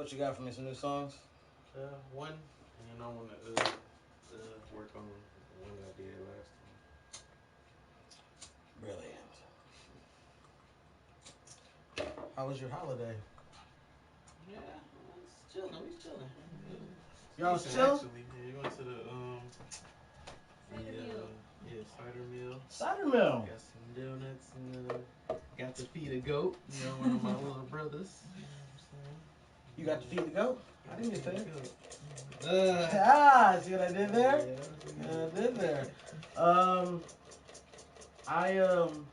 what you got for me? Some new songs? One, and I want to work on the one that I did last Brilliant. How was your holiday? time. Yeah, it's chilling. We chilling. Y'all was Decent chilling? actually. Yeah, you went to Cider mill. cider mill. Cider Mill. Got some donuts and got to feed a goat. You know, one of my little brothers. You know what I'm saying? You got to feed the goat? I didn't get Feed that. the goat. See what I did there? Yeah, I did there. Um, I um,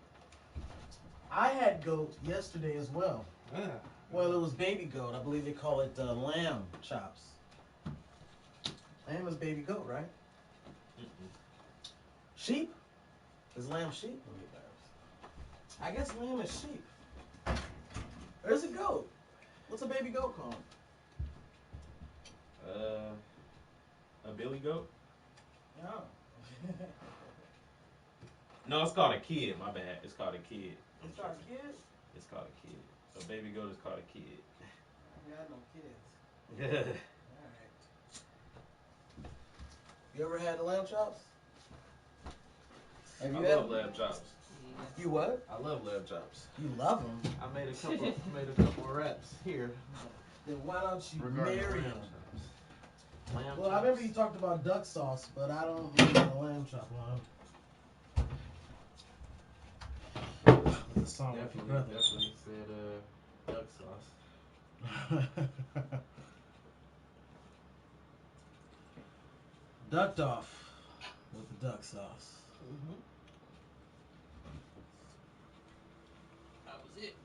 I had goat yesterday as well. Ah. Well, it was baby goat. I believe they call it lamb chops. Lamb is baby goat, right? Mm-mm. Sheep? Is lamb sheep? I guess lamb is sheep. There's a goat. What's a baby goat called? Uh, a billy goat? No. No, it's called a kid. My bad. It's called a kid. I'm It's called tripping. a kid? It's called a kid. A baby goat is called a kid. I got no kids. Yeah. Alright. You ever had the lamb chops? Have I you had love them? lamb chops. You what? I love lamb chops. You love them? I made a couple of raps here Then why don't you regarding marry lamb them? chops. Lamb Well, I chops. remember you talked about duck sauce, but I don't remember the lamb chop line. The song with your brother. Definitely said duck sauce. Ducked off with the duck sauce. Mm-hmm. That was it.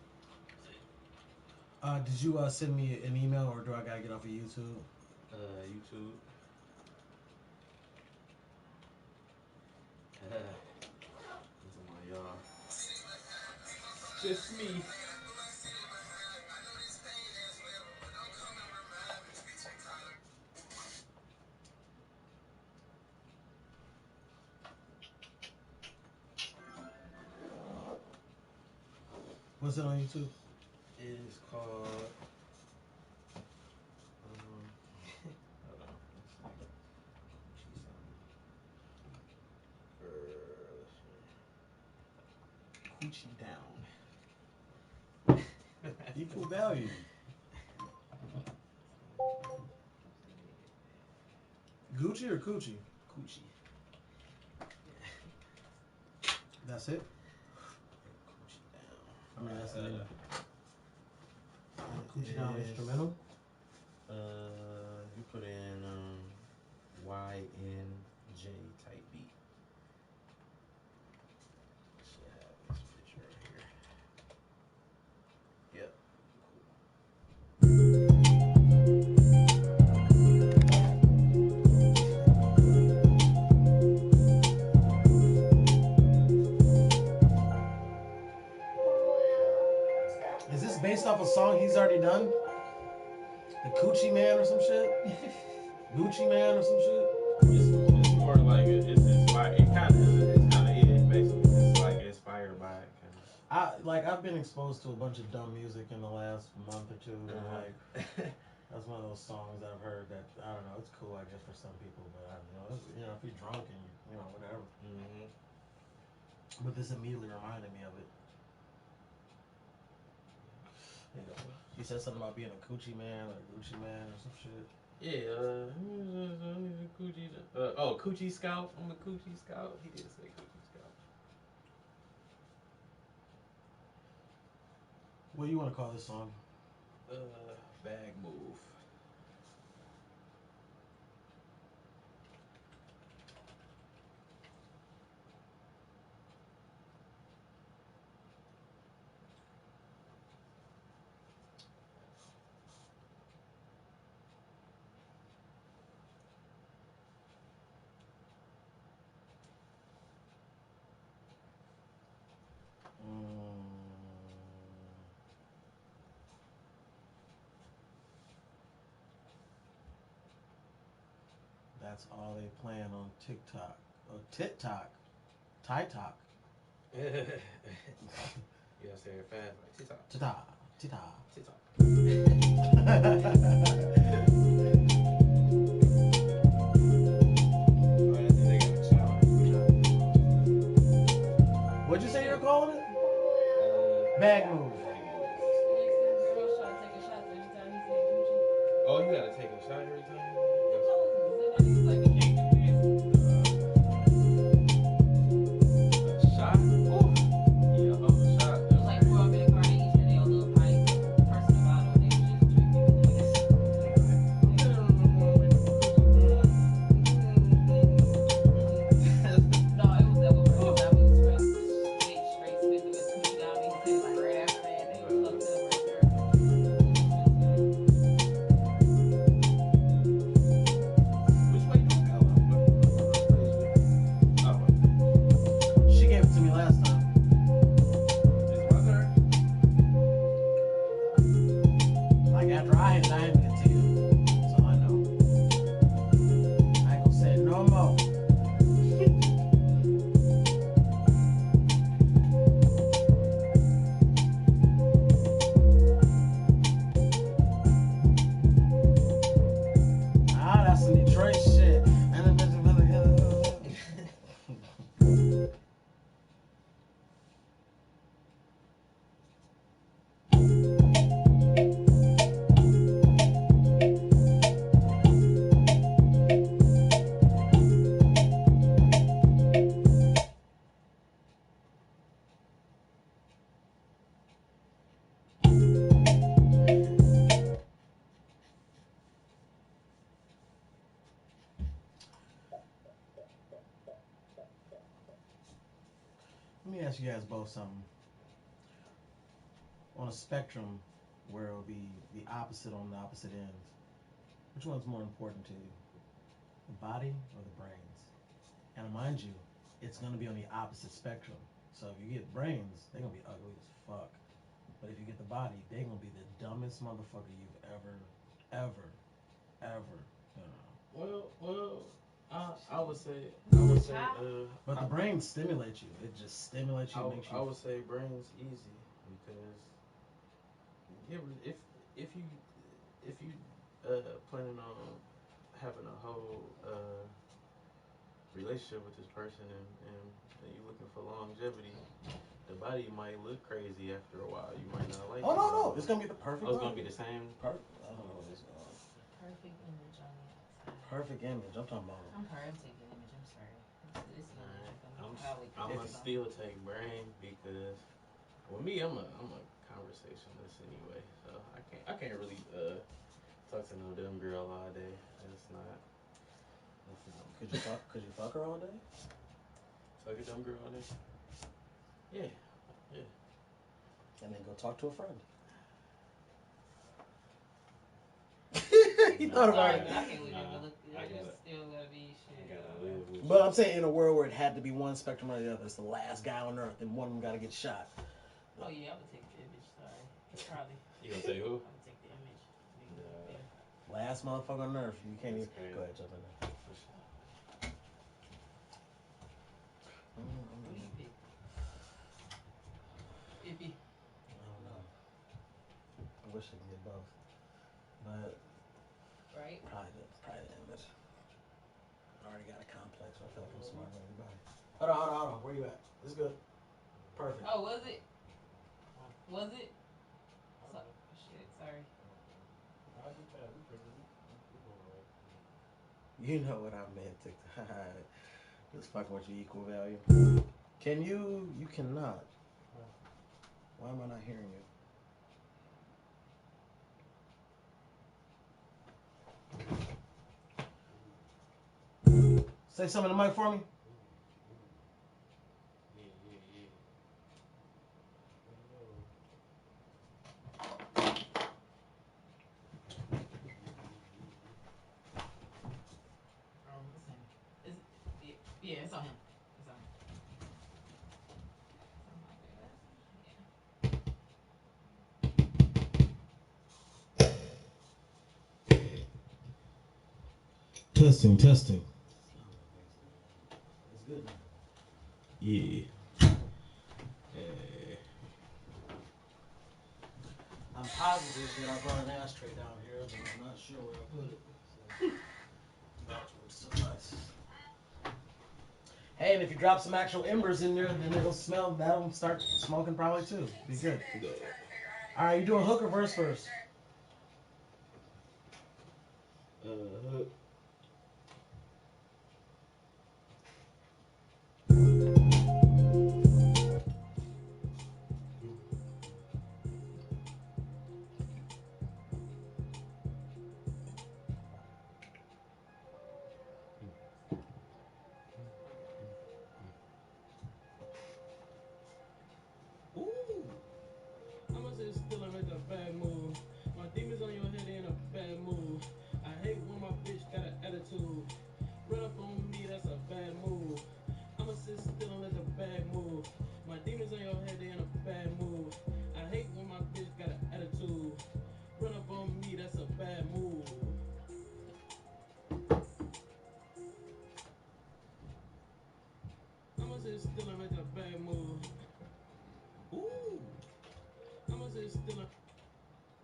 Did you send me an email or do I gotta get off of YouTube? YouTube. What's on my y'all? Just me. What's it on YouTube? It is called. Hold on. Coochie down. Equal value. Gucci or Coochie? Coochie. That's it? Coochie down. I mean, that's the name. It Coochie down is, instrumental? You put in YNJ type beat. Should have this picture right here. Yep. Is this based off a song he's already done? The Coochie Man or some shit? Gucci Man or some shit? It's more like it's inspired. It kind of is basically. It's like inspired by it. Kind I've been exposed to a bunch of dumb music in the last month or two, and like that's one of those songs that I've heard that I don't know. It's cool, I guess, for some people, but I don't know. If you're drunk and whatever. Mm-hmm. But this immediately reminded me of it. He said something about being a Coochie Man or a Gucci Man or some shit. Yeah, Coochie. Coochie Scout. I'm a Coochie Scout. He did say Coochie Scout. What do you want to call this song? Bag move. That's all they playing on TikTok. Or TikTok. TikTok. You gotta say it fast, like TikTok. TikTok. What'd you say you're calling it? Bag move. Oh, you gotta take a shot every time? A shot? Ooh. Yeah, a whole shot. It's like grew up in a car, they each had their own little pipe, personal bottle, and they was just No, it was that one first time we was straight spit the coochie down. They said like right after that, they was hooked up right there. Which way do it go? She gave it to me last time. It's my turn. Like after I hit it, I hit it to you. So I know. I ain't gonna say it no more. Ah, that's some Detroit shit. Let me ask you guys both something. On a spectrum where it'll be the opposite on the opposite ends, which one's more important to you? The body or the brains? And mind you, it's gonna be on the opposite spectrum. So if you get brains, they're gonna be ugly as fuck. But if you get the body, they're gonna be the dumbest motherfucker you've ever. Well, I would say, But the brain stimulates you. It just stimulates you, makes you. I would say brain's easy because if you planning on having a whole relationship with this person and you're looking for longevity, the body might look crazy after a while. You might not like it. Oh no, it's gonna be the perfect. Oh, it's gonna be the same. Perfect. I don't know what it's Perfect image on the outside. Perfect image. I'm talking about. I'm taking image. I'm sorry. It's I'm gonna still take brain because with me, I'm a conversationalist anyway, so I can't really talk to no dumb girl all day. That's not. Could you fuck her all day? Fuck a dumb girl all day? Yeah. And then go talk to a friend. He thought about it. I can't live still gotta be shit. But I'm saying in a world where it had to be one spectrum or the other, it's the last guy on earth, and one of them got to get shot. Oh yeah, I would take the image. Sorry, probably. You gonna say who? I would take the image. Last motherfucker on earth. You can't even. Go ahead, jump in there. Who do you pick? Iffy. I don't know. I wish I could get both, but right? Probably the image. I already got a complex. So I feel like I'm smarter than everybody. Hold on. Where you at? This is good. Perfect. Oh, was it? Was it? Shit, sorry. You know what I meant to. Just fucking with your equal value. Can you? You cannot. Why am I not hearing you? Say something in the mic for me. Yeah, it's on him. Testing. It's good. Yeah. positive shit. I brought an ashtray down here, but I'm not sure where I put it. So that would suffice. Hey, and if you drop some actual embers in there, then it'll smell. That'll start smoking probably too. Be good. All right, you doing hook or verse first? Hook. I'ma sit still and make a bad move. My demons on your head ain't a bad move. I hate when my bitch got an attitude. Run up on me, that's a bad move. I'ma sit still and let the bad move. My demons on your head ain't a bad move. I hate when my bitch got an attitude. Run up on me, that's a bad move. I'ma sit still and make a bad move. Ooh. I'ma sit still and...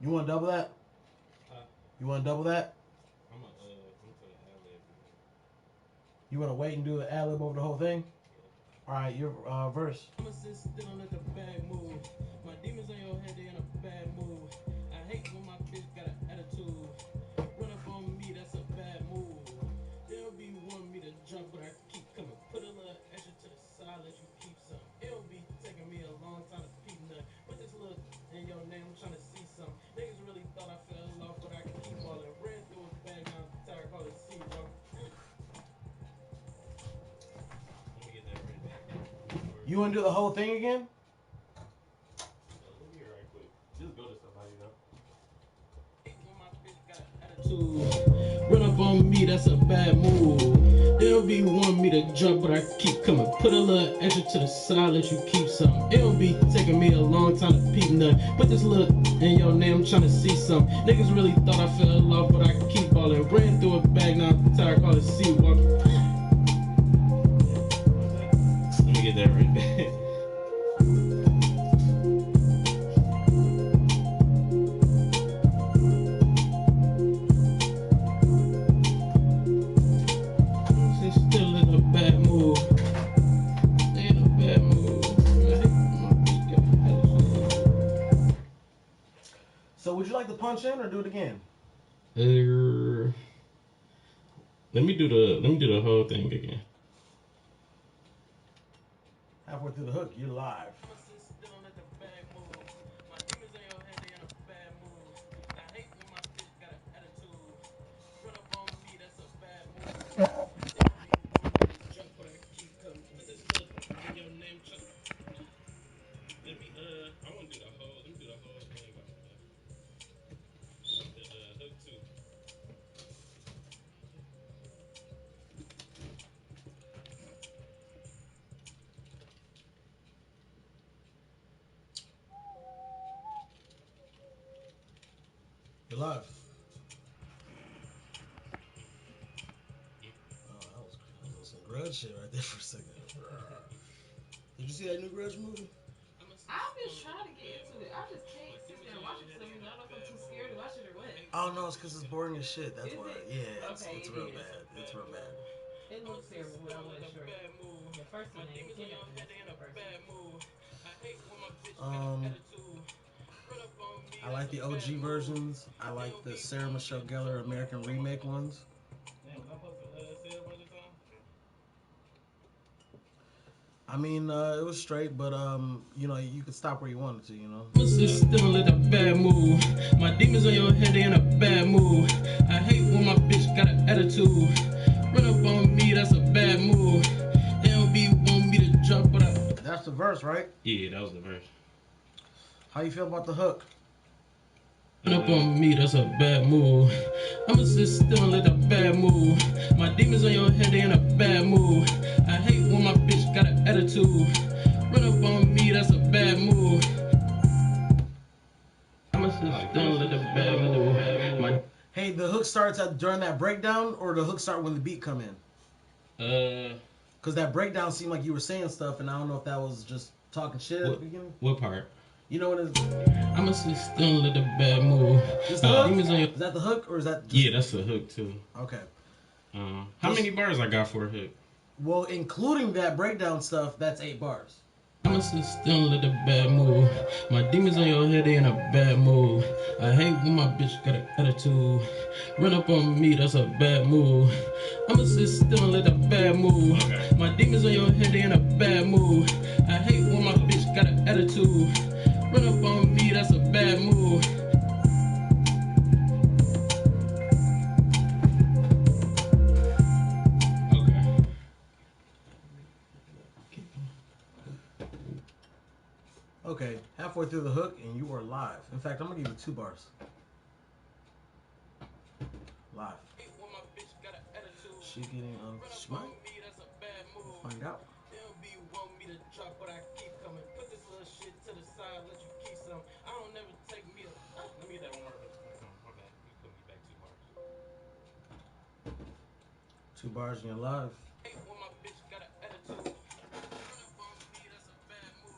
You want to double that? You want to double that? I'm gonna put an ad-lib. You want to wait and do an ad-lib over the whole thing? All right, your verse. I'ma sit still and let the bad move. My demons on your head, they in a bad move. I hate when my bitch got an attitude. Run up on me, that's a bad move. They'll be wanting me to jump, but I keep coming. Put a little extra to the side, let you keep some. It'll be taking me a long time to peep nothing. Put this little in your name, I'm trying to see some. Niggas really thought I fell off, but I keep falling. Ran through a bag, now I'm tired, call it C-Walk. Let me get that right back. You want to do the whole thing again? Let me right quick. Just go to somebody though. When my bitch got attitude, run up on me, that's a bad move. They'll be wanting me to jump, but I keep coming. Put a little extra to the side, let you keep some. It'll be taking me a long time to peep nothing. Put this little in your name, I'm trying to see some. Niggas really thought I fell off, but I keep balling. Ran through a bag, now I'm tired, call it C-Walk. Let me get that right back. Still in a bad mood. In a bad mood. So would you like to punch in or do it again? Let me do the whole thing again. Halfway through the hook, you're live. I want to do the whole. Let me do the whole thing. The hook too. You're live. Oh, that was some grudge shit right there for a second. Did you see that new Grudge movie? I've been trying to get into it. I just can't sit there and watch it. So I don't know if I'm too scared to watch it or what. Oh no, it's because it's boring as shit. That's Is why. it? Yeah, Okay, it's it real is. bad. It's real bad. It looks terrible when I wasn't sure. The first one, they came after this. The first one. I like the OG versions. I like the Sarah Michelle Gellar American remake ones. Damn, was I supposed to say it a bunch of times? I mean, it was straight, but you know, you could stop where you wanted to, you know. Still in a bad mood. My demons on your head, they in a bad mood. I hate when my bitch got an attitude. Run up on me, that's a bad move. They don't be want me to jump, but I... That's the verse, right? Yeah, that was the verse. How you feel about the hook? Run up on me, that's a bad move. I'ma sit still and let the bad move. My demons on your head, they in a bad mood. I hate when my bitch got an attitude. Run up on me, that's a bad move. I'ma sit still and let the bad move. Hey, the hook starts during that breakdown, or the hook start when the beat come in? Cause that breakdown seemed like you were saying stuff, and I don't know if that was just talking shit at the beginning. What part? You know what it is? I'ma sit still and let the bad move. Is that the hook or is that? Yeah, that's the hook too. Okay. How many bars I got for a hook? Well, including that breakdown stuff, that's 8 bars. I'ma sit still and let the bad move. My demons on your head, they in a bad mood. I hate when my bitch got an attitude. Run up on me, that's a bad move. I'ma sit still and let the bad move. My demons on your head, they in a bad mood. I hate when my bitch got an attitude. Run up on me, that's a bad move. Okay, halfway through the hook and you are live. In fact, I'm gonna give you 2 bars. Live. She getting on smart. Find out. Want me to drop, but I keep coming. Put this little shit to the side, let you keep some. I don't never take me a. Let me get that one more. My bad. You put me back 2 bars. 2 bars and you're live. Hey, when my bitch got an attitude. Run up on me, that's a bad move.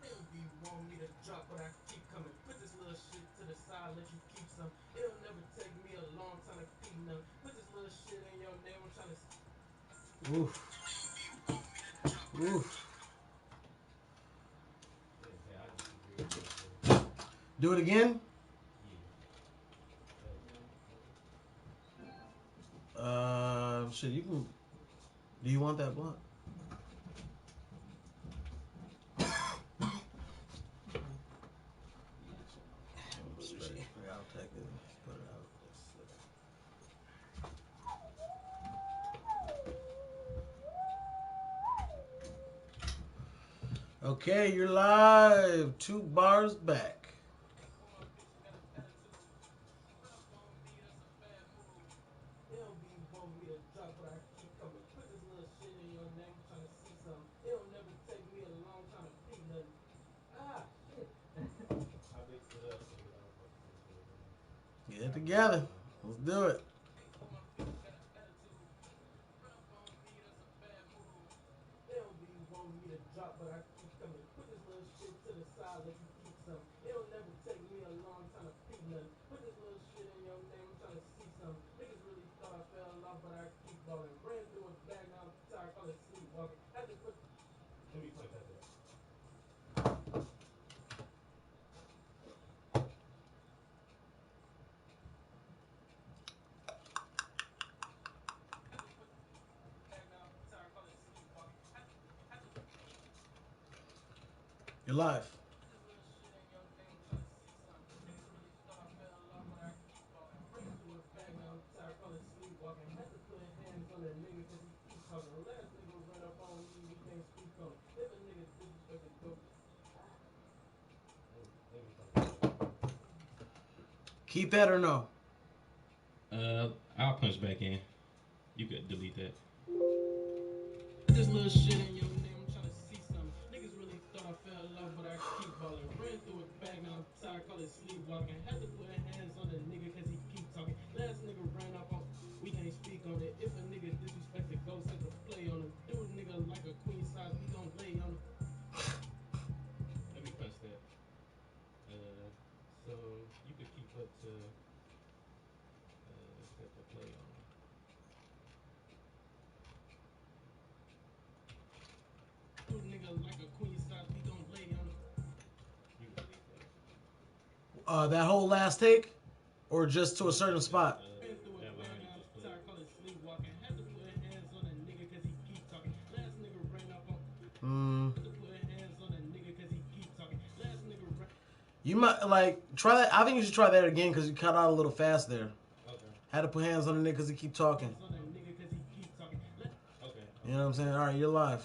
They'll be want me to drop, but I keep coming. Put this little shit to the side, let you keep some. It'll never take me a long time to keep none. Put this little shit in your name, I'm trying to. Oof. Oof. Do it again. Shit, you can. Do you want that blunt? Straight. I'll take it. Put it out. Okay, you're live. 2 bars back. They'll be want me to drop, but I keep coming. Put this little shit in your name, I'm trying to see something. It'll never take me a long time to beat nothing. Ah, shit. I mixed it up so you know what to do. Get it together. Let's do it. They'll be want me to drop, but I keep coming. Put this little shit to the side, let you keep some. It'll never take me a long time to beat nothing. Put this little shit in your name, I'm trying to see some. Niggas really thought I fell off, but I keep balling. Ran through a bag, now I'm tired, call it sleepwalking. Had to put. Let me play that back. You're live. Had to put hands on that nigga cause he keep talking. The last nigga ran up on me, we can't speak on it. If a nigga disrespect the goat. Keep that or no? I'll punch back in. You could delete that. This little shit in your name, I'm trying to see something. Niggas really thought I fell off, but I keep balling. Ran through a bag, now I'm tired, call it sleepwalking. Had to put hands on the nigga cause he keep talking. Last nigga ran up on, we can't speak on it. If a nigga disrespect the ghost, have to play on him. Do a nigga like a queen size, we gon' lay on him. Let me punch that. So you could keep up to set the play on him. Do a nigga like a queen size, we gon' lay on him. You can delete that. That whole last take? Or just to a certain spot? You might try that. I think you should try that again because you cut out a little fast there. Okay. Had to put hands on the nigga because he keep talking. Okay. You know what I'm saying? All right, you're live.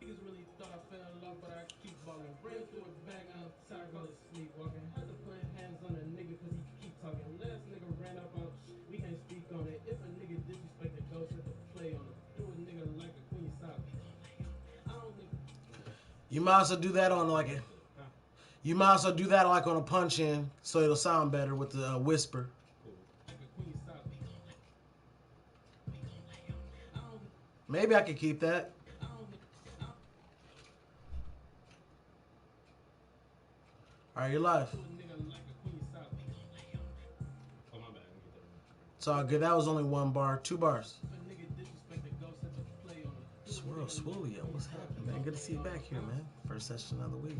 Niggas really thought I fell off, but I keep balling. Ran through a bag, now I'm tired, call it sleepwalking. Had to put hands on a nigga because he keep talking. Last nigga ran up on, we can't speak on it. If a nigga disrespect the ghost, have to play on him. Do a nigga like a queen size, we gon' lay on him. I don't think. You might also do that on You might also do that like on a punch in, so it'll sound better with the whisper. Maybe I could keep that. Alright, you're live. Oh my bad. Let me get that one. It's all good. That was only one bar, 2 bars. Swirl, Swirlio, what's happening, man? Good to see you back here, man. First session of the week.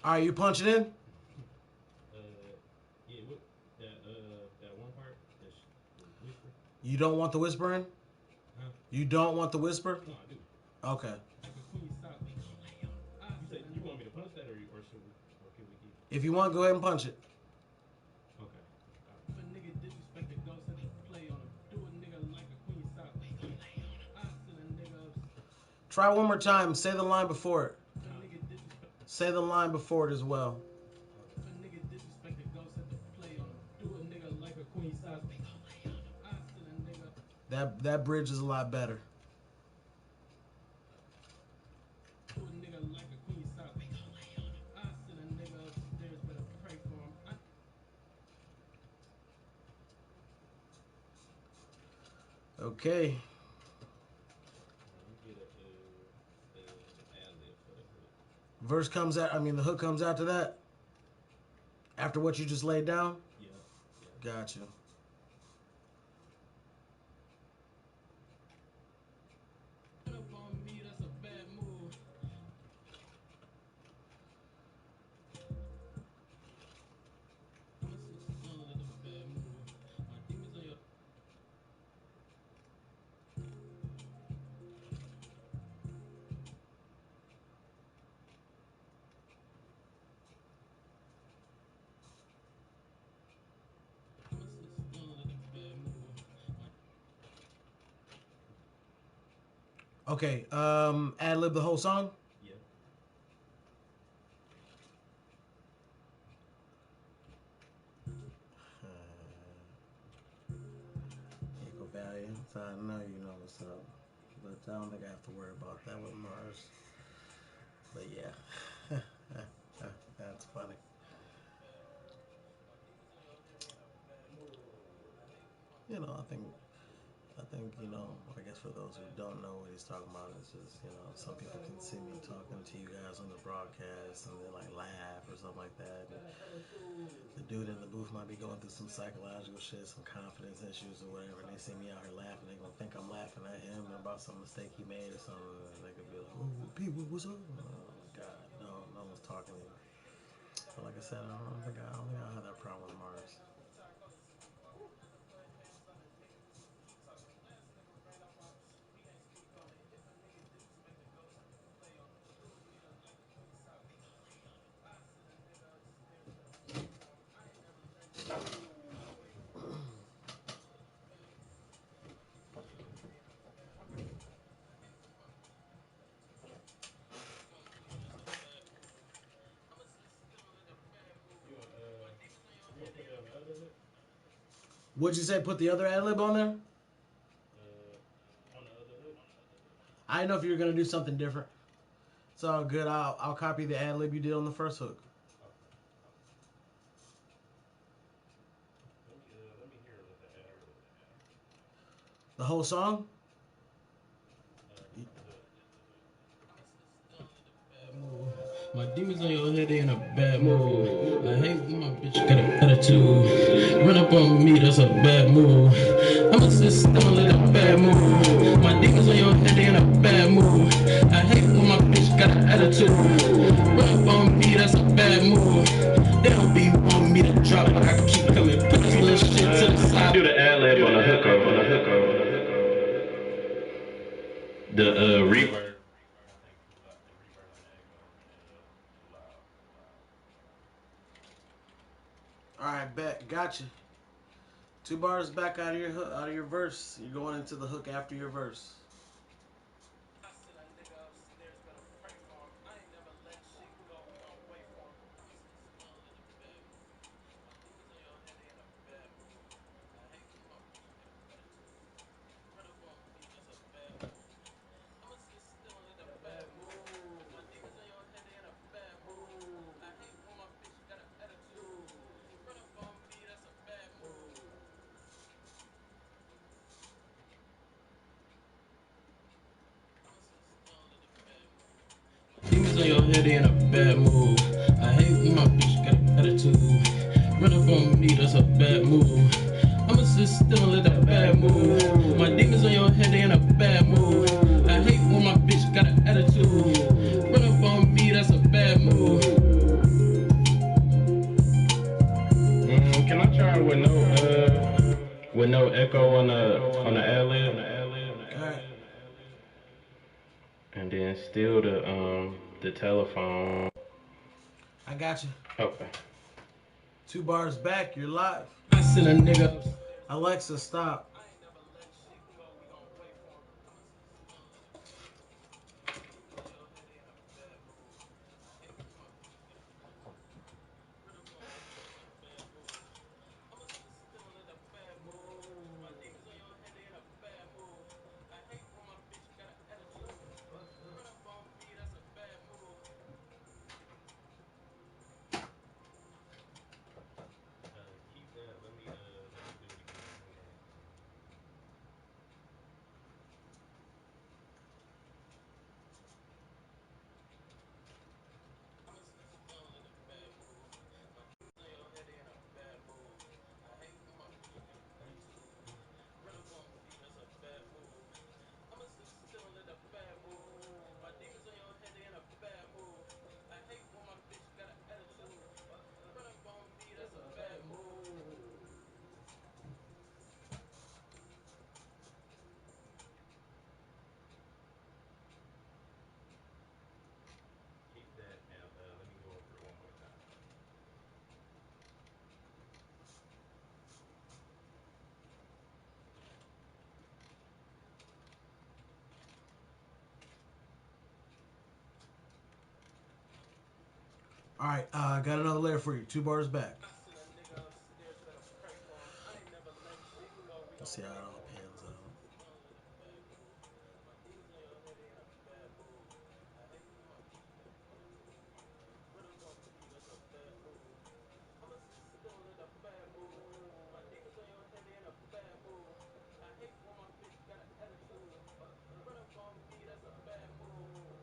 Okay. Alright, you punching in? Yeah. What that one part? The whisper. You don't want the whispering? Huh? You don't want the whisper? No, I do. Okay. You said you want me to punch that, or should we, or can we keep? If you want, go ahead and punch it. Okay. Try one more time. Say the line before it. Huh? Say the line before it as well. That bridge is a lot better. Okay. Let me get a ad lib for the hook. Verse comes out. I mean, the hook comes after that. After what you just laid down. Yeah. Gotcha. Okay. Ad lib the whole song. Yeah. Equal value. So I know you know what's up, but I don't think I have to worry about that with Mars. But yeah, that's funny. You know, I think, I guess for those who don't know what he's talking about, it's just, some people can see me talking to you guys on the broadcast and they like laugh or something like that. And the dude in the booth might be going through some psychological shit, some confidence issues or whatever, and they see me out here laughing, they gonna think I'm laughing at him about some mistake he made or something. And they could be like, "Oh, Pete, what's up?" Oh God, no one's talking to you. But like I said, I don't think I have that problem with Mars. You want to put that on the other hook? Would you say put the other ad lib on there? On the other hook. I didn't know if you were gonna do something different. It's all good. I'll copy the ad lib you did on the first hook. Okay. Let me hear what the ad lib. The whole song? Just the hook. My demons on your head, they in a bad mood. I hate when my bitch got an attitude. Run up on me, that's a bad move. I'm a system, in a bad mood. My demons on your head, they in a bad mood. I hate when my bitch got an attitude. Run up on me, that's a bad move. They don't be wanting me to drop, but I keep coming. Put this little shit to the side. Do the ad lib on the hook over. The reverb. I think too loud. The reverb and the echo too loud. All right, bet. Gotcha. 2 bars back out of your verse. You're going into the hook after your verse. head in a bad mood. I hate when my bitch got an attitude. Run up on me, that's a bad move. I'ma sit still and let that bad move. My demons on your head, they in a bad mood. I hate when my bitch got an attitude. Run up on me, that's a bad move. Can I try with no echo on the ad lib? Alright. And then still the telephone. I got you. Okay. 2 bars back, you're live. I sent a nigga. Alexa, stop. Keep that. Let me do it again. Hold on. Keep that and let me go over it one more time. Alright, got another layer for you. 2 bars back. Let's see how it all pans out.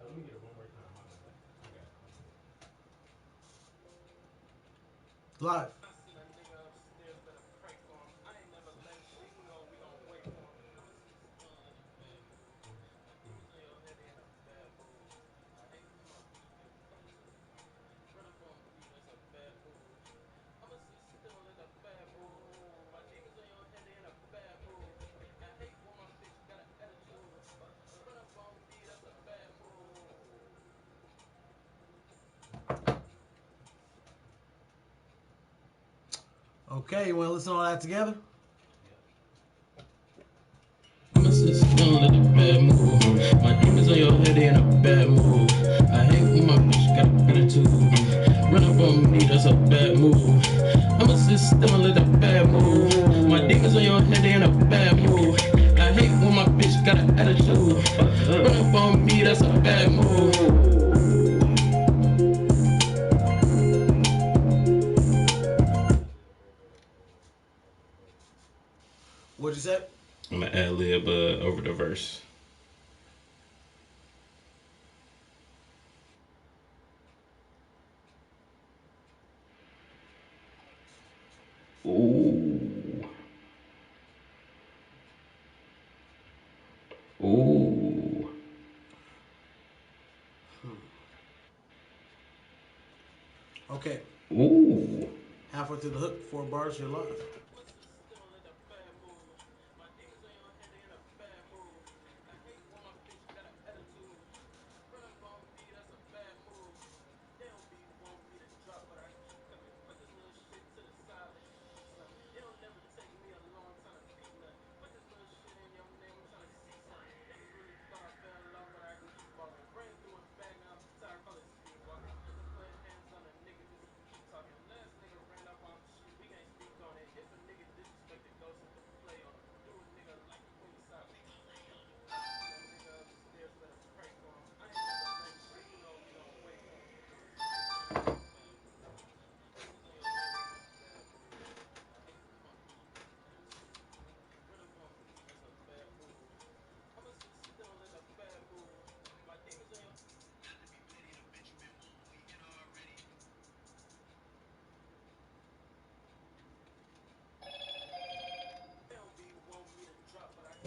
Let me get it one more time. My bad. I got it. Live. Okay, you want to listen to all that together? I'ma sit still and let the bad move. My demons on your head, they in a bad move. I hate when my bitch got an attitude. Run up on me, that's a bad move. I'ma sit still and let the bad move. My demons on your head, they in a bad move. I hate when my bitch got an attitude. Run up on me, that's a bad move. What'd you say? I'm gonna ad lib over the verse. Ooh. Ooh. Okay. Ooh. Halfway through the hook, 4 bars, you're live.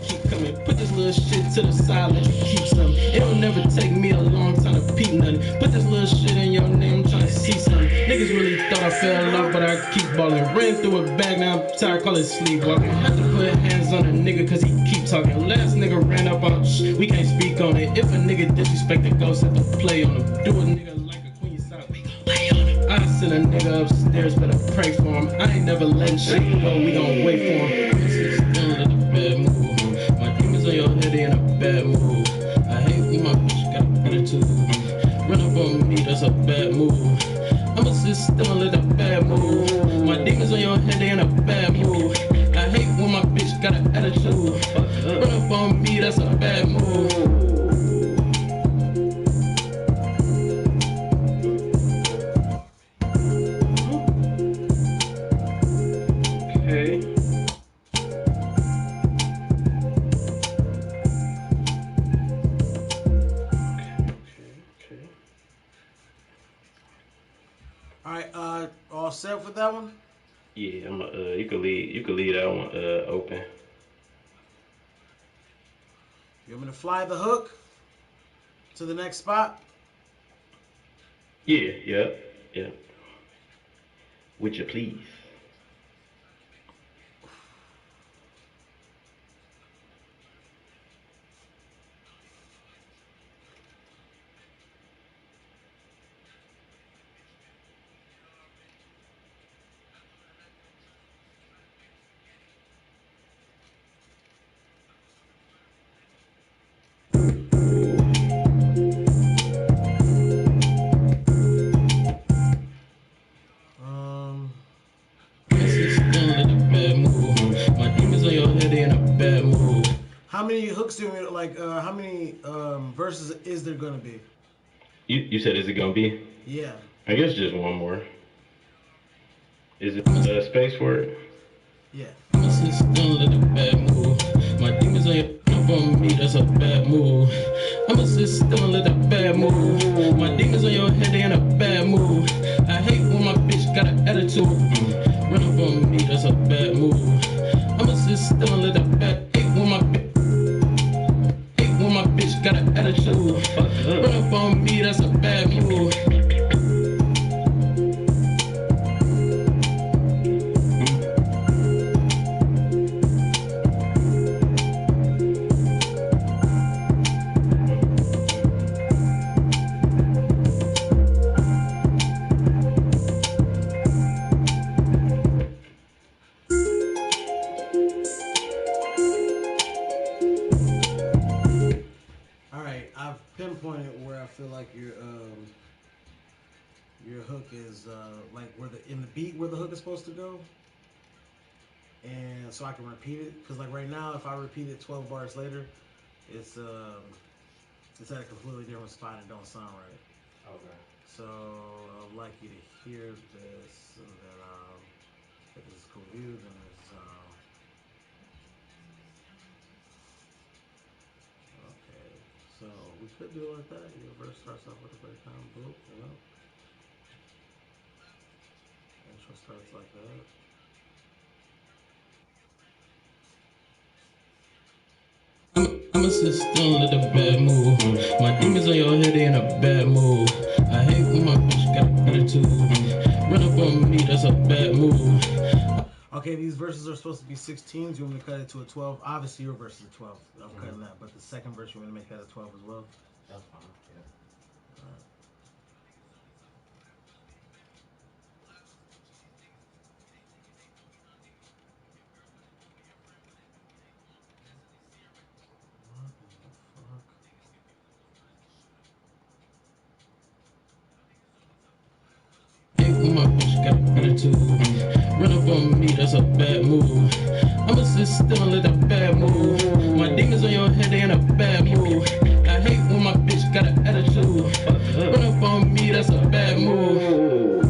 Keep coming, put this little shit to the side, let you keep some. It'll never take me a long time to peep nothing. Put this little shit in your name, I'm trying to see something. Niggas really thought I fell off, but I keep balling. Ran through a bag, now I'm tired, call it sleepwalking. Had to put hands on a nigga cause he keep talking. Last nigga ran up on we can't speak on it. If a nigga disrespect the ghost, have to play on him. Do a nigga like a queen side, we gon' play on him. I send a nigga upstairs, better pray for him. I ain't never letting shit go, we gon' wait for him. This is still a little bad move. My demons on your head, they in a bad mood. I hate when my bitch got an attitude. Run up on me, that's a bad move. I'ma sit still in a bad mood. My demons on your head, they in a bad mood. I hate when my bitch got an attitude. Run up on me, that's a bad move. Alright, all set for that one? Yeah, you could leave that one open. You want me to fly the hook to the next spot? Yeah. Would you please? How many hooks do you like? How many verses is there gonna be? You said is it gonna be? Yeah. I guess just one more. Is it space for it? Yeah. My still in a bad mood. My demons up on me, that's a bad move. I'ma sit still in a bad mood. My demons on your head, they in a bad mood. I hate when my bitch got an attitude. Run up on me, that's a bad move. I'ma sit still in a bad. When my bitch got an attitude. Run up on me, that's a bad move. Pinpointed where I feel like your hook is like where in the beat where the hook is supposed to go, and so I can repeat it because like right now if I repeat it 12 bars later, it's at a completely different spot and don't sound right. Okay. So I'd like you to hear this and then if this is cool with you, then it's okay. So we could do it like that. Your verse starts off with a breakdown, boop, Intro starts like that. I'ma sit still in a bad mood. My demons on your head, they in a bad mood. I hate when my bitch got an attitude. Run up on me, that's a bad move. Okay, these verses are supposed to be 16s. You want me to cut it to a 12? Obviously, your verse is a 12. I'm cutting that. But the second verse, you want me to make that a 12 as well? That's fine, yeah. All right. My bitch got an attitude. Run up on me, that's a bad move. I'ma sit still in a bad move. My demons on your head, they in a bad move. I hate when my bitch got an attitude. Run up on me, that's a bad move.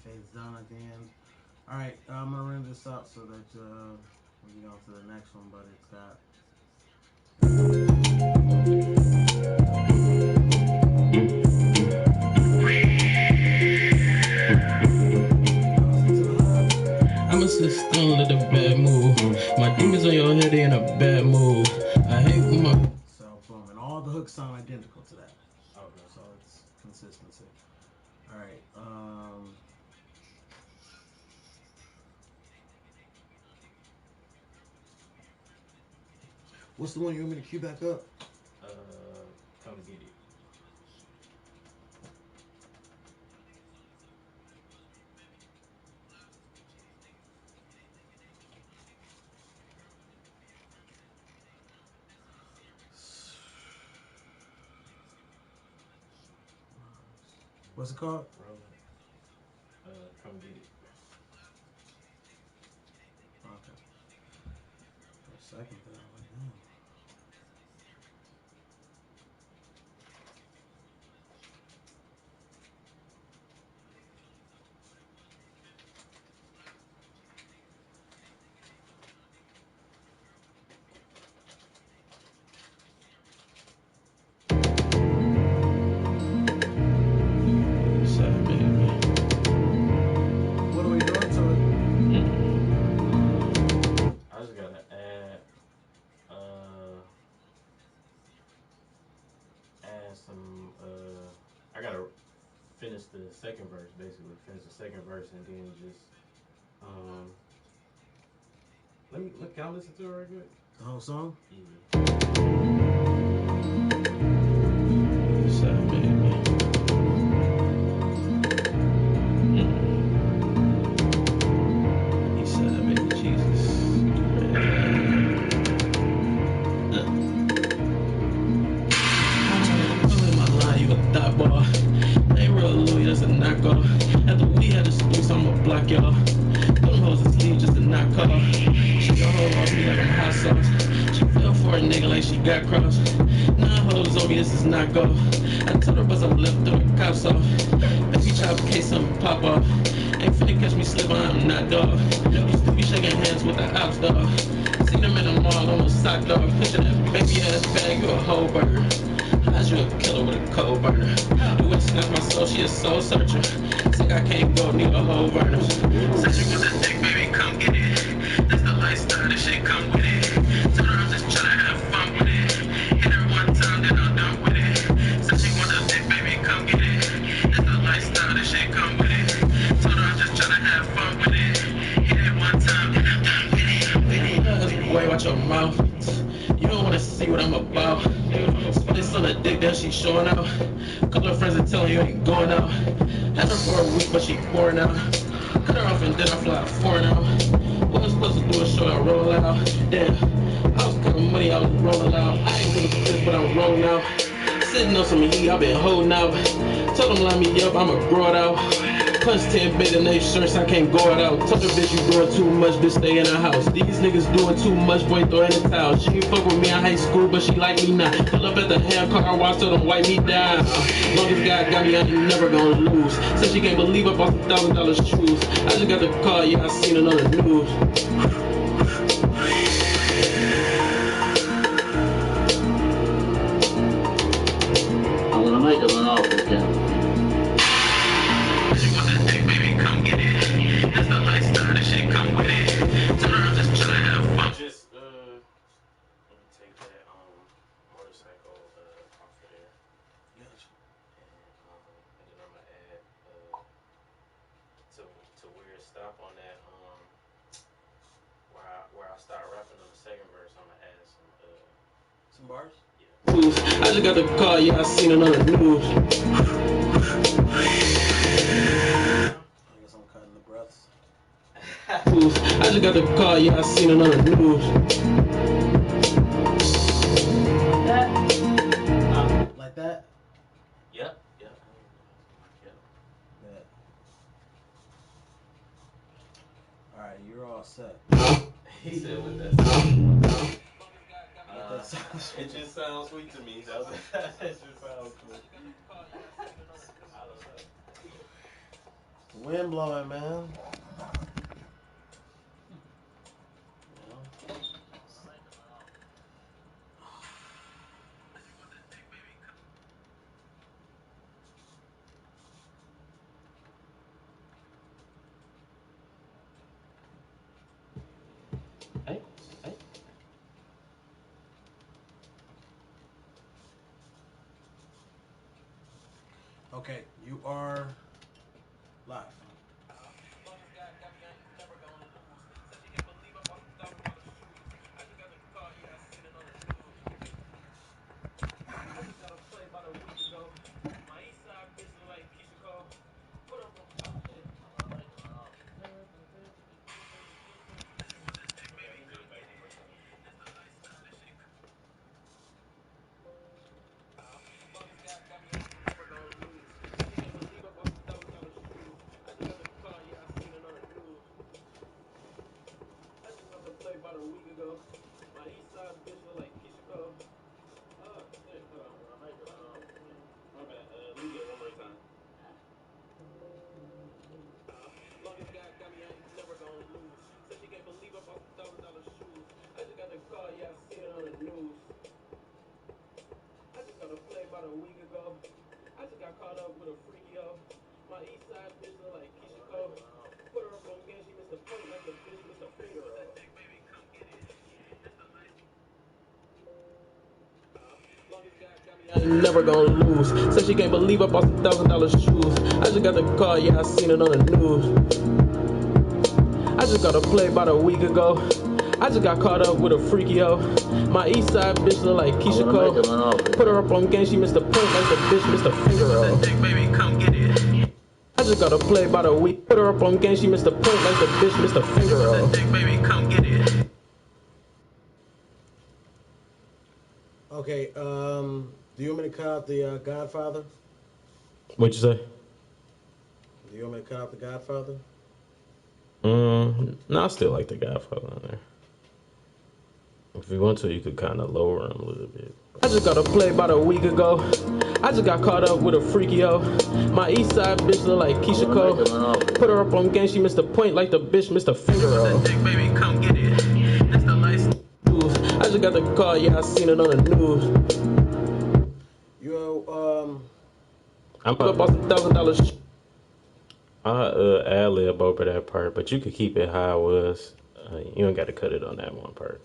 Fades down at the end. All right, I'm gonna run this out so that We go to the next one, but it's got. I'm a system of the bad move. My demons on your head, they in a bad move. I hate when my. So, boom. And all the hooks sound identical to that. Okay. So it's consistency. Alright, what's the one you want me to cue back up? Come get it. What's it called? Come get it. Okay. For a second there, I'm like, damn. Sad baby. What are we doing to it? I just gotta add some I gotta finish the second verse, basically finish the second verse and then just can I listen to it right quick? The whole song? Yeah. Sad baby. He said, baby Jesus. My line, you a thought ball. Ain't real Louis, that's a knockoff. After we had the streets, I'ma block y'all. Put them hoes to sleep just to knock off. She gon' hold off me like I'm hot sauce. She fell for a nigga like she got crossed. 9 hoes on me, this is not go. I told her bust I'm left through the cops off. If she chop case, something pop off. Ain't finna catch me slipping, I'm not dog. Used to be shaking hands with the ops dog. Seen them in the mall, almost socked off. Picture that baby ass bag, you a whole burger. How's you a killer with a cold burner? The witch snatched my soul, she a soul searcher. Sick I can't go, need a whole burner. Said she want the dick, baby, come get it. That's the lifestyle, this shit come with it. Told her I'm just tryna have fun with it. Hit her one time, then I'm done with it. Said she want the dick, baby, come get it. That's the lifestyle, this shit come with it. Told her I'm just tryna have fun with it. Hit it one time, then I'm done with it. Boy, watch your mouth. You don't wanna see what I'm about. Split on the dick, then she showing out. Couple of friends are telling you ain't going out. Had her for a week, but she pouring out. Cut her off and then I fly foreign out. What was supposed to do a show, I roll out. Damn, I was counting money, I was rolling out. I ain't gonna this, but I'm rolling out. Sitting on some heat, I've been holding out. Told them line me up, I'ma grow it out. Punch 10 big in they shirts, I can't go it out. Told the bitch you doing too much, bitch stay in the house. These niggas doing too much, boy throw in the towel. She ain't fuck with me in high school, but she like me now. Pull up at the hair car wash, so don't wipe me down. Long as God got me, I ain't never gonna lose. Said she can't believe I bought some $1,000 shoes. I just got the call, yeah, I seen it on the news. I'm gonna make it an offer, Ken. She want that dick, baby, come get it. That's the lifestyle, this shit come with it. Tell her I'm just tryna have fun. Just, let me take that, motorcycle, off of there. Gotcha. And then I'm gonna add, to where it stop on that, where I start rapping on the second verse, I'm gonna add Some bars? yeah. I just got the call, yeah, I seen it on the news. I guess I'm cutting the breaths. I just got the call, yeah, I seen it on the news. Like that? Yep. Yeah. Alright, you're all set. He said with that. It just sounds sweet to me. That just sounds cool. I don't know. The wind blowing, man. Okay, you are live. Never gonna lose. Said she can't believe I bought some $1,000 shoes. I just got the car, yeah, I seen it on the news. I just got a play about a week ago. I just got caught up with a freaky yo. My east side bitch look like Keisha Cole. Put her up on game, she missed the point like the bitch missed a finger. Baby, come get it. I just got a play about a week. Put her up on game, she missed the point like the bitch missed a finger. Baby, come get it. Okay, do you want me to cut out the Godfather? What'd you say? Do you want me to cut out the Godfather? No, I still like the Godfather on there. If you want to, you could kind of lower him a little bit. I just got a play about a week ago. I just got caught up with a freaky yo. My east side bitch look like Keisha Cole. Put her up on game, she missed the point like the bitch missed a finger. Baby, come get it. That's the license. I just got the car, yeah, I seen it on the news. I'm up on some $1,000. I ad-lib over that part, but you could keep it how it was. You don't got to cut it on that one part.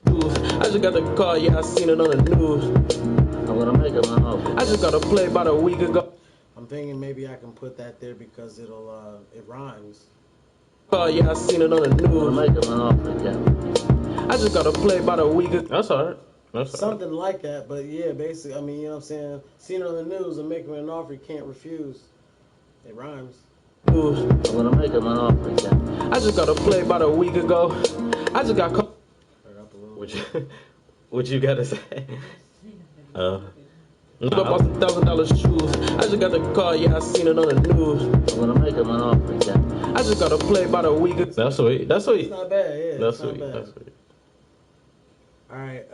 I just got the car, yeah, I seen it on the news. I'm gonna make it my office. I just got a play about a week ago. I'm thinking maybe I can put that there because it rhymes. Oh yeah, I seen it on the news. Make it my office, yeah. I just got a play about a week ago. That's alright. Something like that, but yeah, basically, I mean, you know what I'm saying? Seen it on the news and making an offer you can't refuse. It rhymes. I'm gonna make him an offer, yeah. I just got a play about a week ago. I just got caught. What you gotta say? I bought some $1,000 shoes. I just got the car, yeah, I seen it on the news. I'm gonna make him an offer, yeah. I just got a play about a week ago. That's sweet. That's sweet. It's not bad, yeah. That's sweet. That's sweet. Alright,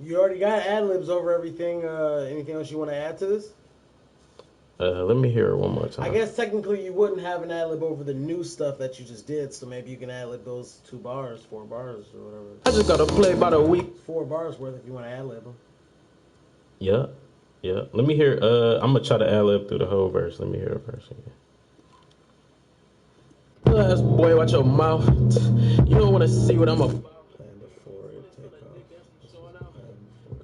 you already got ad-libs over everything. Anything else you want to add to this? Let me hear it one more time. I guess technically you wouldn't have an ad-lib over the new stuff that you just did, so maybe you can ad-lib those 2 bars, 4 bars, or whatever. I just got to play about a week. 4 bars worth if you want to ad-lib them. Yeah. Let me hear, I'm going to try to ad-lib through the whole verse. Let me hear a verse again. Last boy, watch your mouth. You don't want to see what I'm about. Plan before it take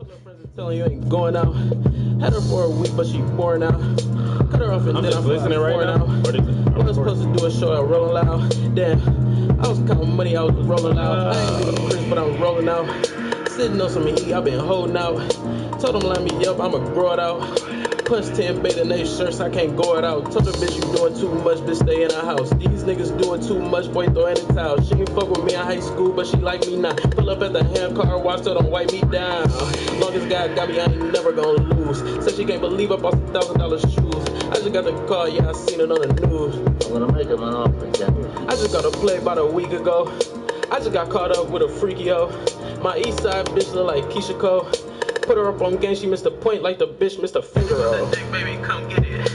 off. Telling you ain't going out. Had her for a week, but she pouring out. Cut her off and then I'm listening right now. I was supposed to do a show out rolling loud. Damn, I was counting money, I was rolling out. I ain't doing Chris, but I'm rolling out. Sitting on some heat, I've been holding out. Told them line me up, I'ma grow it out. Plus 10 beta nate shirts, I can't go it out. Told the bitch you doing too much, bitch stay in the house. These niggas doing too much, boy throw in the towel. She ain't fuck with me in high school, but she like me now. Pull up at the hand car, watch her don't wipe me down. Long as God got me, I ain't never gonna lose. Said she can't believe I bought some $1,000 shoes. I just got the car, yeah, I seen it on the news. I'm gonna make him an offer, yeah. I just got a play about a week ago. I just got caught up with a freaky yo. My east side bitch look like Keisha Cole. Put her up on game, she missed the point like the bitch missed a finger. Baby, come get it.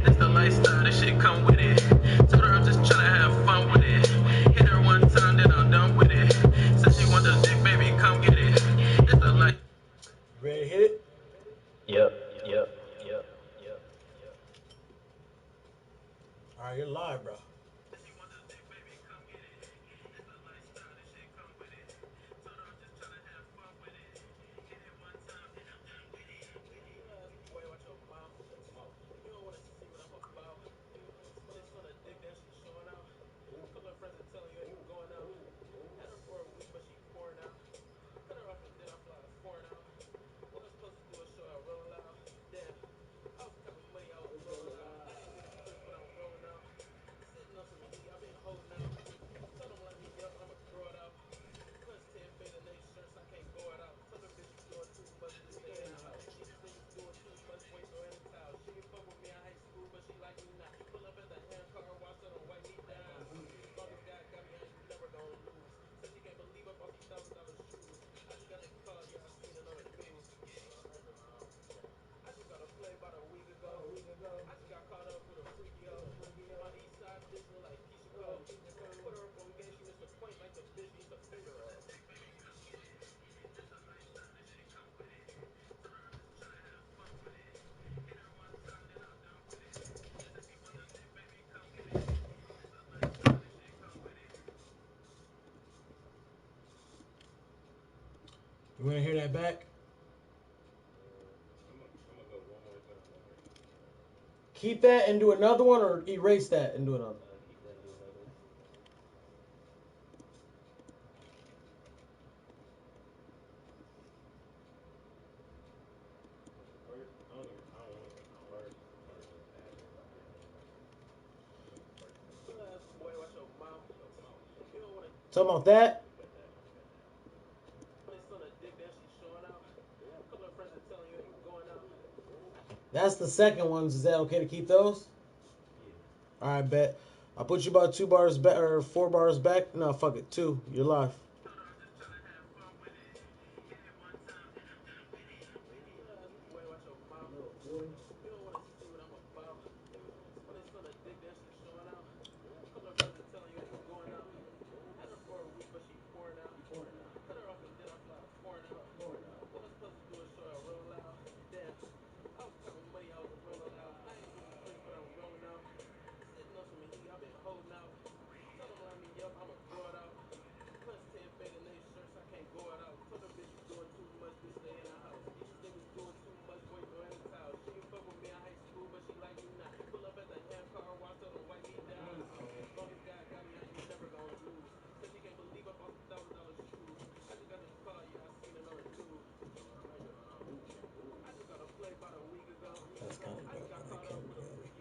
That's the lifestyle, this shit come with it. Told her I'm just trying to have fun with it. Hit her one time, then I'm done with it. Said she want the dick, baby, come get it. That's the life. Ready to hit it? Yep. You want to hear that back? Keep that and do another one, or erase that and do another. Talking about that? That's the second ones. Is that okay to keep those? All right, bet. I'll put you about 2 bars back or 4 bars back. No, fuck it, 2. You're live. That's kind of dope. I can't believe it.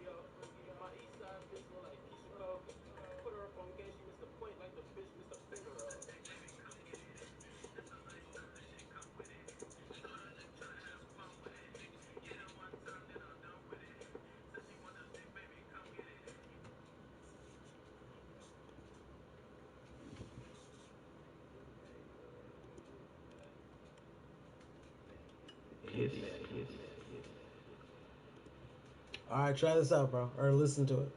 All right, try this out, bro, or listen to it.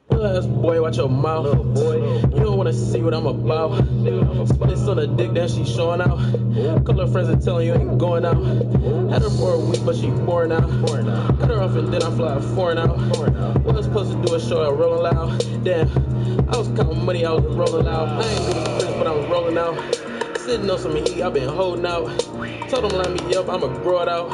Boy, watch your mouth. Little boy, you don't wanna see what I'm about. This on the dick that she showing out. Couple of friends are telling you ain't going out. Had her for a week, but she pouring out. Cut her off and then I fly foreign out. Was supposed to do a show at Rolling Loud. Damn, I was counting money, I was rolling out. I ain't doing Chris, but I was rolling out. Sitting on some heat, I been holding out. Told them line me up, I'ma grow it out.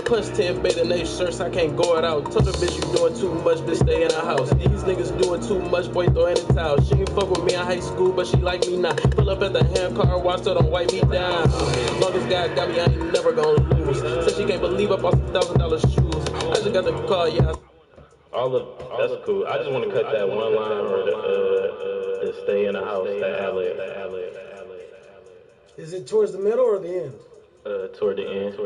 Plus 10 beta name shirts, I can't go it out. Told the bitch you doing too much, bitch stay in the house. These niggas doing too much, boy throw in the towel. She ain't fuck with me in high school, but she like me now. Pull up at the hand car, watch her don't wipe me down. Long as God got me, I ain't never gonna lose. Said she can't believe I bought some $1,000 shoes. I just got the call, yeah. That's cool. I just want to cut that one line or the stay in the house, that alley. Is it towards the middle or the end? Toward the end.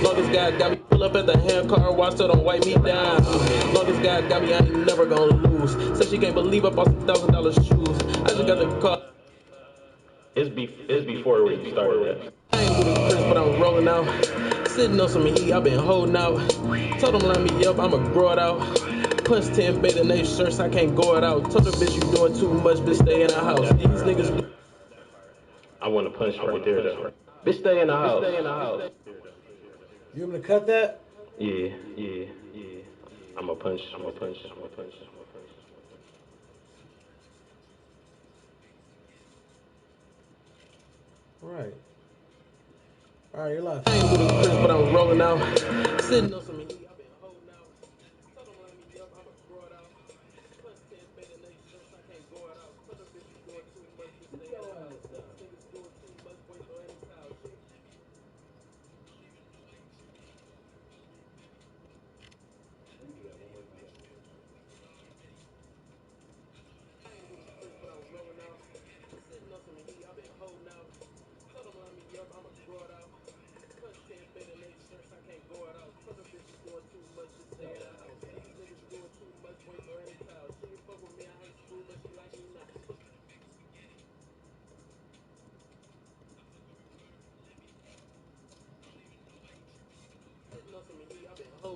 Long as God got me, pull up at the hand car, watch her don't wipe me down. Long as God got me, I ain't never gonna lose. Said she can't believe I bought some $1,000 shoes. I just got the call. It's before we started that. I ain't with Chris, but I'm rolling out. Sitting on some heat, I been holding out. Told them line me up, I'ma grow it out. Plus 10 beta name shirts, I can't go it out. Told the bitch you doing too much, bitch stay in the house. These niggas. I want to punch right there though. Bitch stay in the house. You want me to cut that? Yeah. I'ma punch. All right, you're live. I ain't with Chris, but I'm rolling out. Sitting on some heat, I been holding out. Told them line me up, I'ma grow it out. Plus 10 beta name shirts, I can't go it out. Told the bitch you doing too much, bitch stay in the house. These niggas doing too much, boy throw in the towel.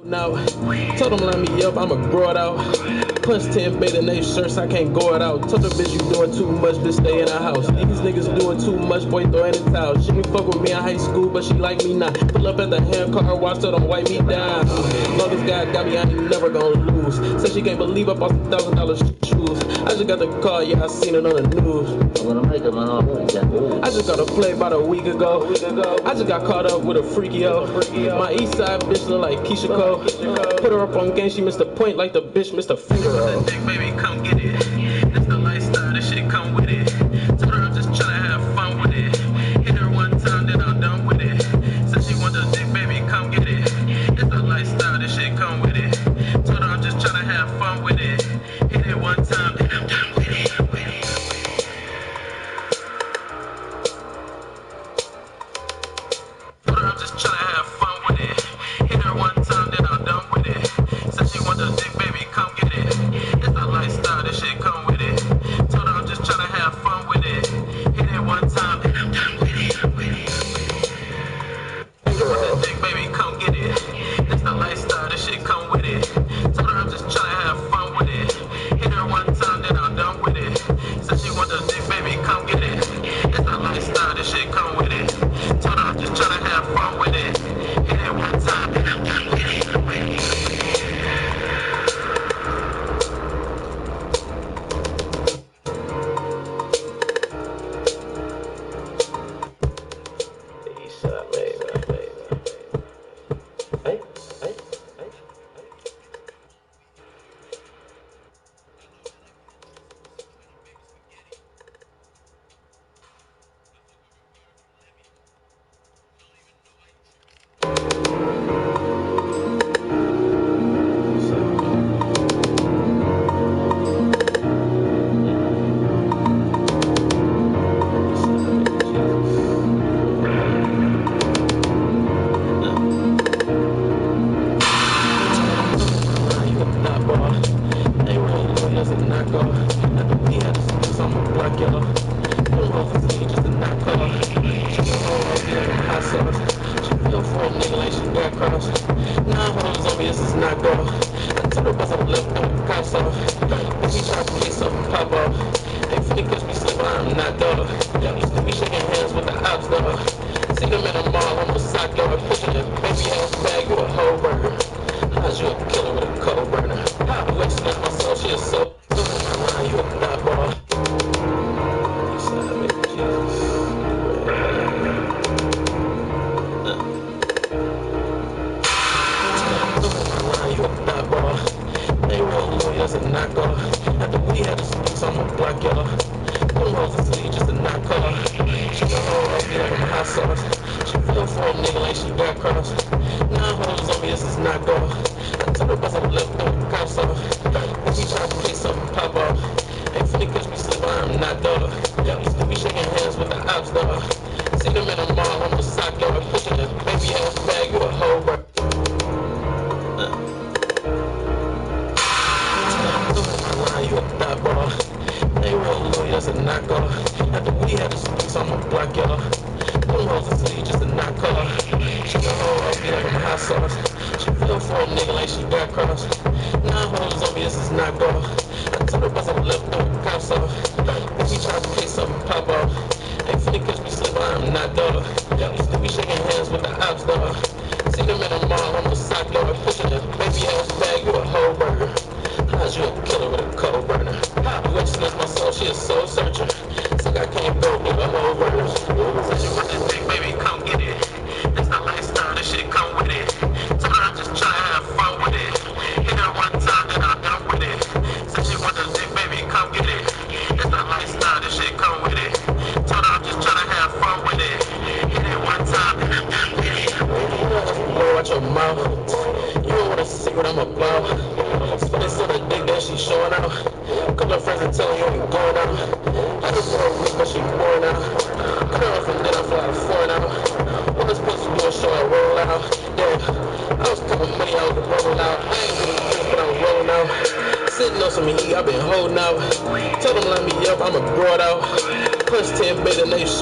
Now, told them line me up, I'ma grow it out. Plus 10 beta name shirts, I can't go it out. Told the bitch you doing too much, bitch stay in the house. These niggas doing too much, boy throw in the towel. She ain't fuck with me in high school, but she like me now. Pull up at the hand car, watch her don't wipe me down. Long as God got me, I ain't never gonna lose. Said she can't believe I bought some $1,000 shoes. I I just got the call, yeah, I seen it on the news. I'm gonna make him an offer again. I just got a play about a week ago. I just got caught up with a freaky-o. My east side bitch look like Keisha Cole. Put her up on game, she missed the point like the bitch missed a finger roll. Baby, come get it. It's the lifestyle, this shit come with it. Told her I'm just tryna have fun with it. Hit her one time, then I'm done with it. Said she want the dick, baby, come get it. It's the lifestyle, this shit come with it. Told her I'm just tryna have fun with it. Hit it one time, then I'm done with it. Told her I'm just tryna have fun with it. Hit her one time, then I'm done with it. Said she want the dick, baby, come get it. It's the lifestyle, this shit come with it. Told her I'm just tryna have fun with it. Hit it one time, then I'm done with it. Want the dick, baby, come get it. It's the lifestyle, this shit come with it. Told her I'm just tryna have fun with it. Hit her one time, then I'm done with it. Said she want the dick, baby, come get it. It's the lifestyle, this shit come with it. Told her I'm just tryna have fun with it. Hit it one time, then I'm done with it. Couple of friends are telling you I'm going out. I just want to read, but she pouring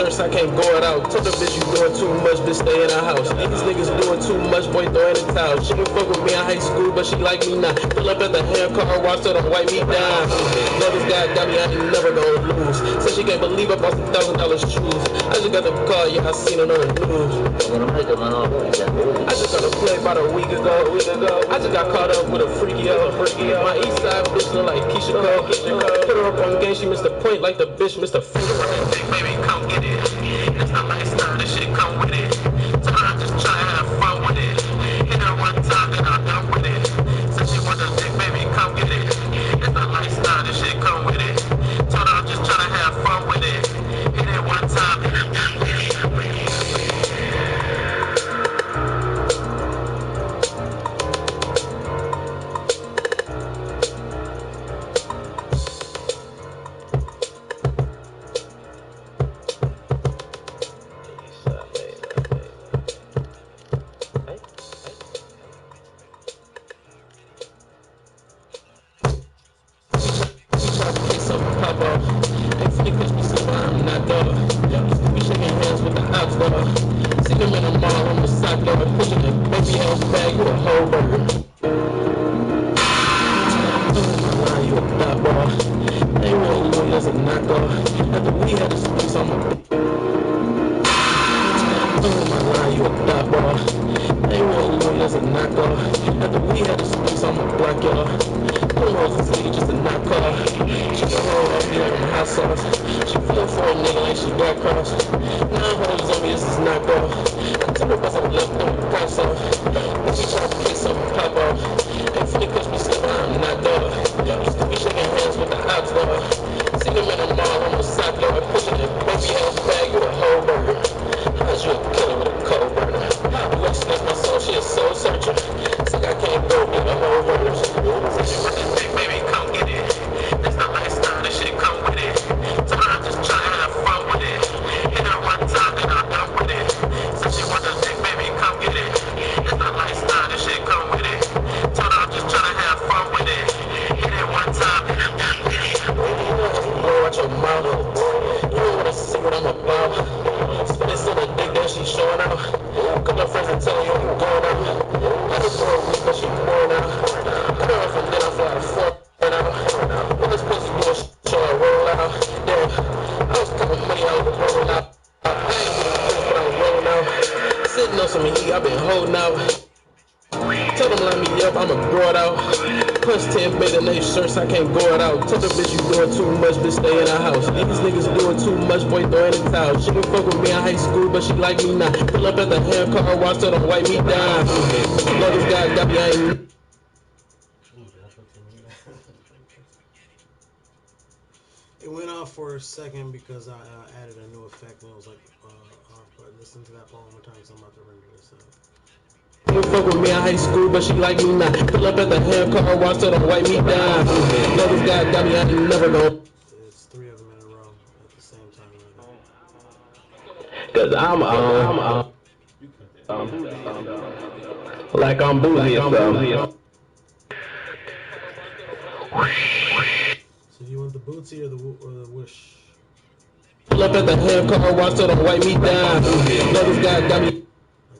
shirts, I can't go it out. Told the bitch you doing too much, bitch stay in her house. These niggas doing too much, boy throw in the towel. She can fuck with me in high school, but she like me now. Pull up at the hand car, watch her, don't wipe me down. Know this guy got me, I ain't never gonna lose. Said she can't believe I bought some $1,000 shoes. I just got the car, yeah, I seen it on the news. I just got a play about a week ago. I just got caught up with a freaky hoe. My east side bitch look like Keisha Cole. Put her up on game, she missed the point like the bitch missed the finger. Baby, come get it. It's the lifestyle, this shit come with it. So I'm just trying to have fun with it. Hit her one time, then I'm done with it. Said she want the dick, baby, come get it. It's the lifestyle, this shit come with it. So I'm just trying to have fun with it. Hit it one time, then I'm done with it. Shirts, I can't go it out. Tell the bitch you doing too much, bitch stay in her house. These niggas doing too much, boy throw in the towel. She can fuck with me in high school, but she like me now. Pull up at the hand car, watch her, don't wipe me down. Love this guy got me, I ain't. It went off for a second because I added a new effect and it was like, listen to that part one more time because I'm about to render this out. She can fuck with me in high school, but she like me now. Pull up at the hand car, watch her, don't wipe me down. Love this guy got me, I ain't never gonna. It's 3 of them in a row at the same time. Cause I'm like I'm boozy or something. So you want the bootsy or the whoosh? Pull up at the hand car, watch her, don't wipe me down. Love this guy got me. Like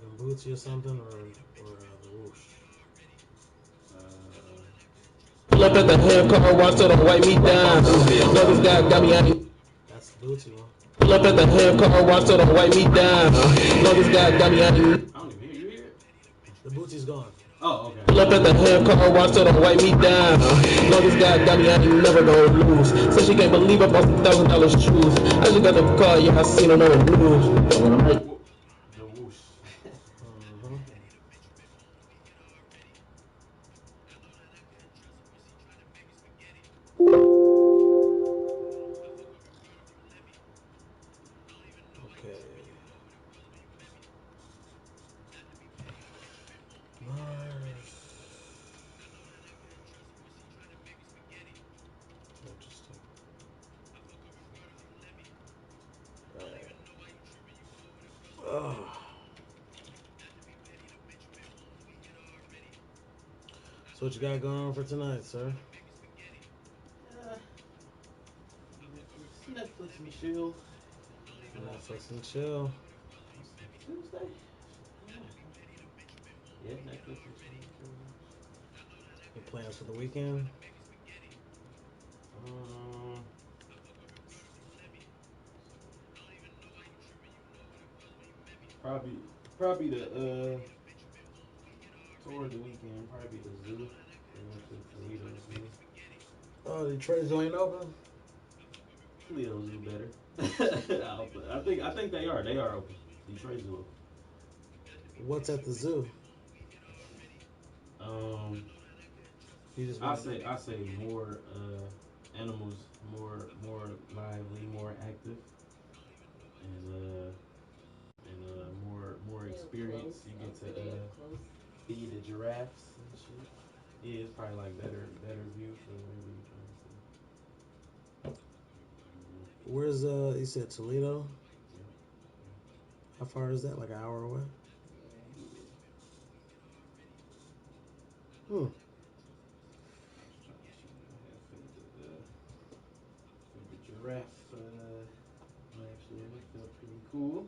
a bootsy or something, or the whoosh? Pull up at the hand car, watch her, don't wipe me down. Love this guy got me, I ain't. That's the bootsy one. Pull up at the hand car, watch her, don't wipe me down. Love this guy got me, I ain't. I don't even hear you hear it. The bootsy's gone. Oh, okay. Pull up at the hand car, watch her, don't wipe me down. Know this guy got me, I ain't never gonna lose. Said she can't believe I bought some $1,000 shoes. I just got the car, yeah, I seen it on the news. The whoosh. Okay. Interesting. So what you got going on for tonight, sir? Netflix and chill. Netflix Netflix and chill. Tuesday? Yeah, Netflix and chill. Any plans for the weekend? Um, probably the toward the weekend, probably the zoo. We went to Toledo Zoo. Oh, the Detroit Zoo ain't open? Toledo Zoo better. I think they are. They are open. Detroit Zoo. What's at the zoo? Um, You just I say more animals, more lively, more active, and more experience. You get to feed the giraffes and shit. Yeah, it's probably like better view for whatever you're trying to see. Where's you said Toledo? Yeah. How far is that? Like an hour away? Hmm. The giraffe last year. It felt pretty cool.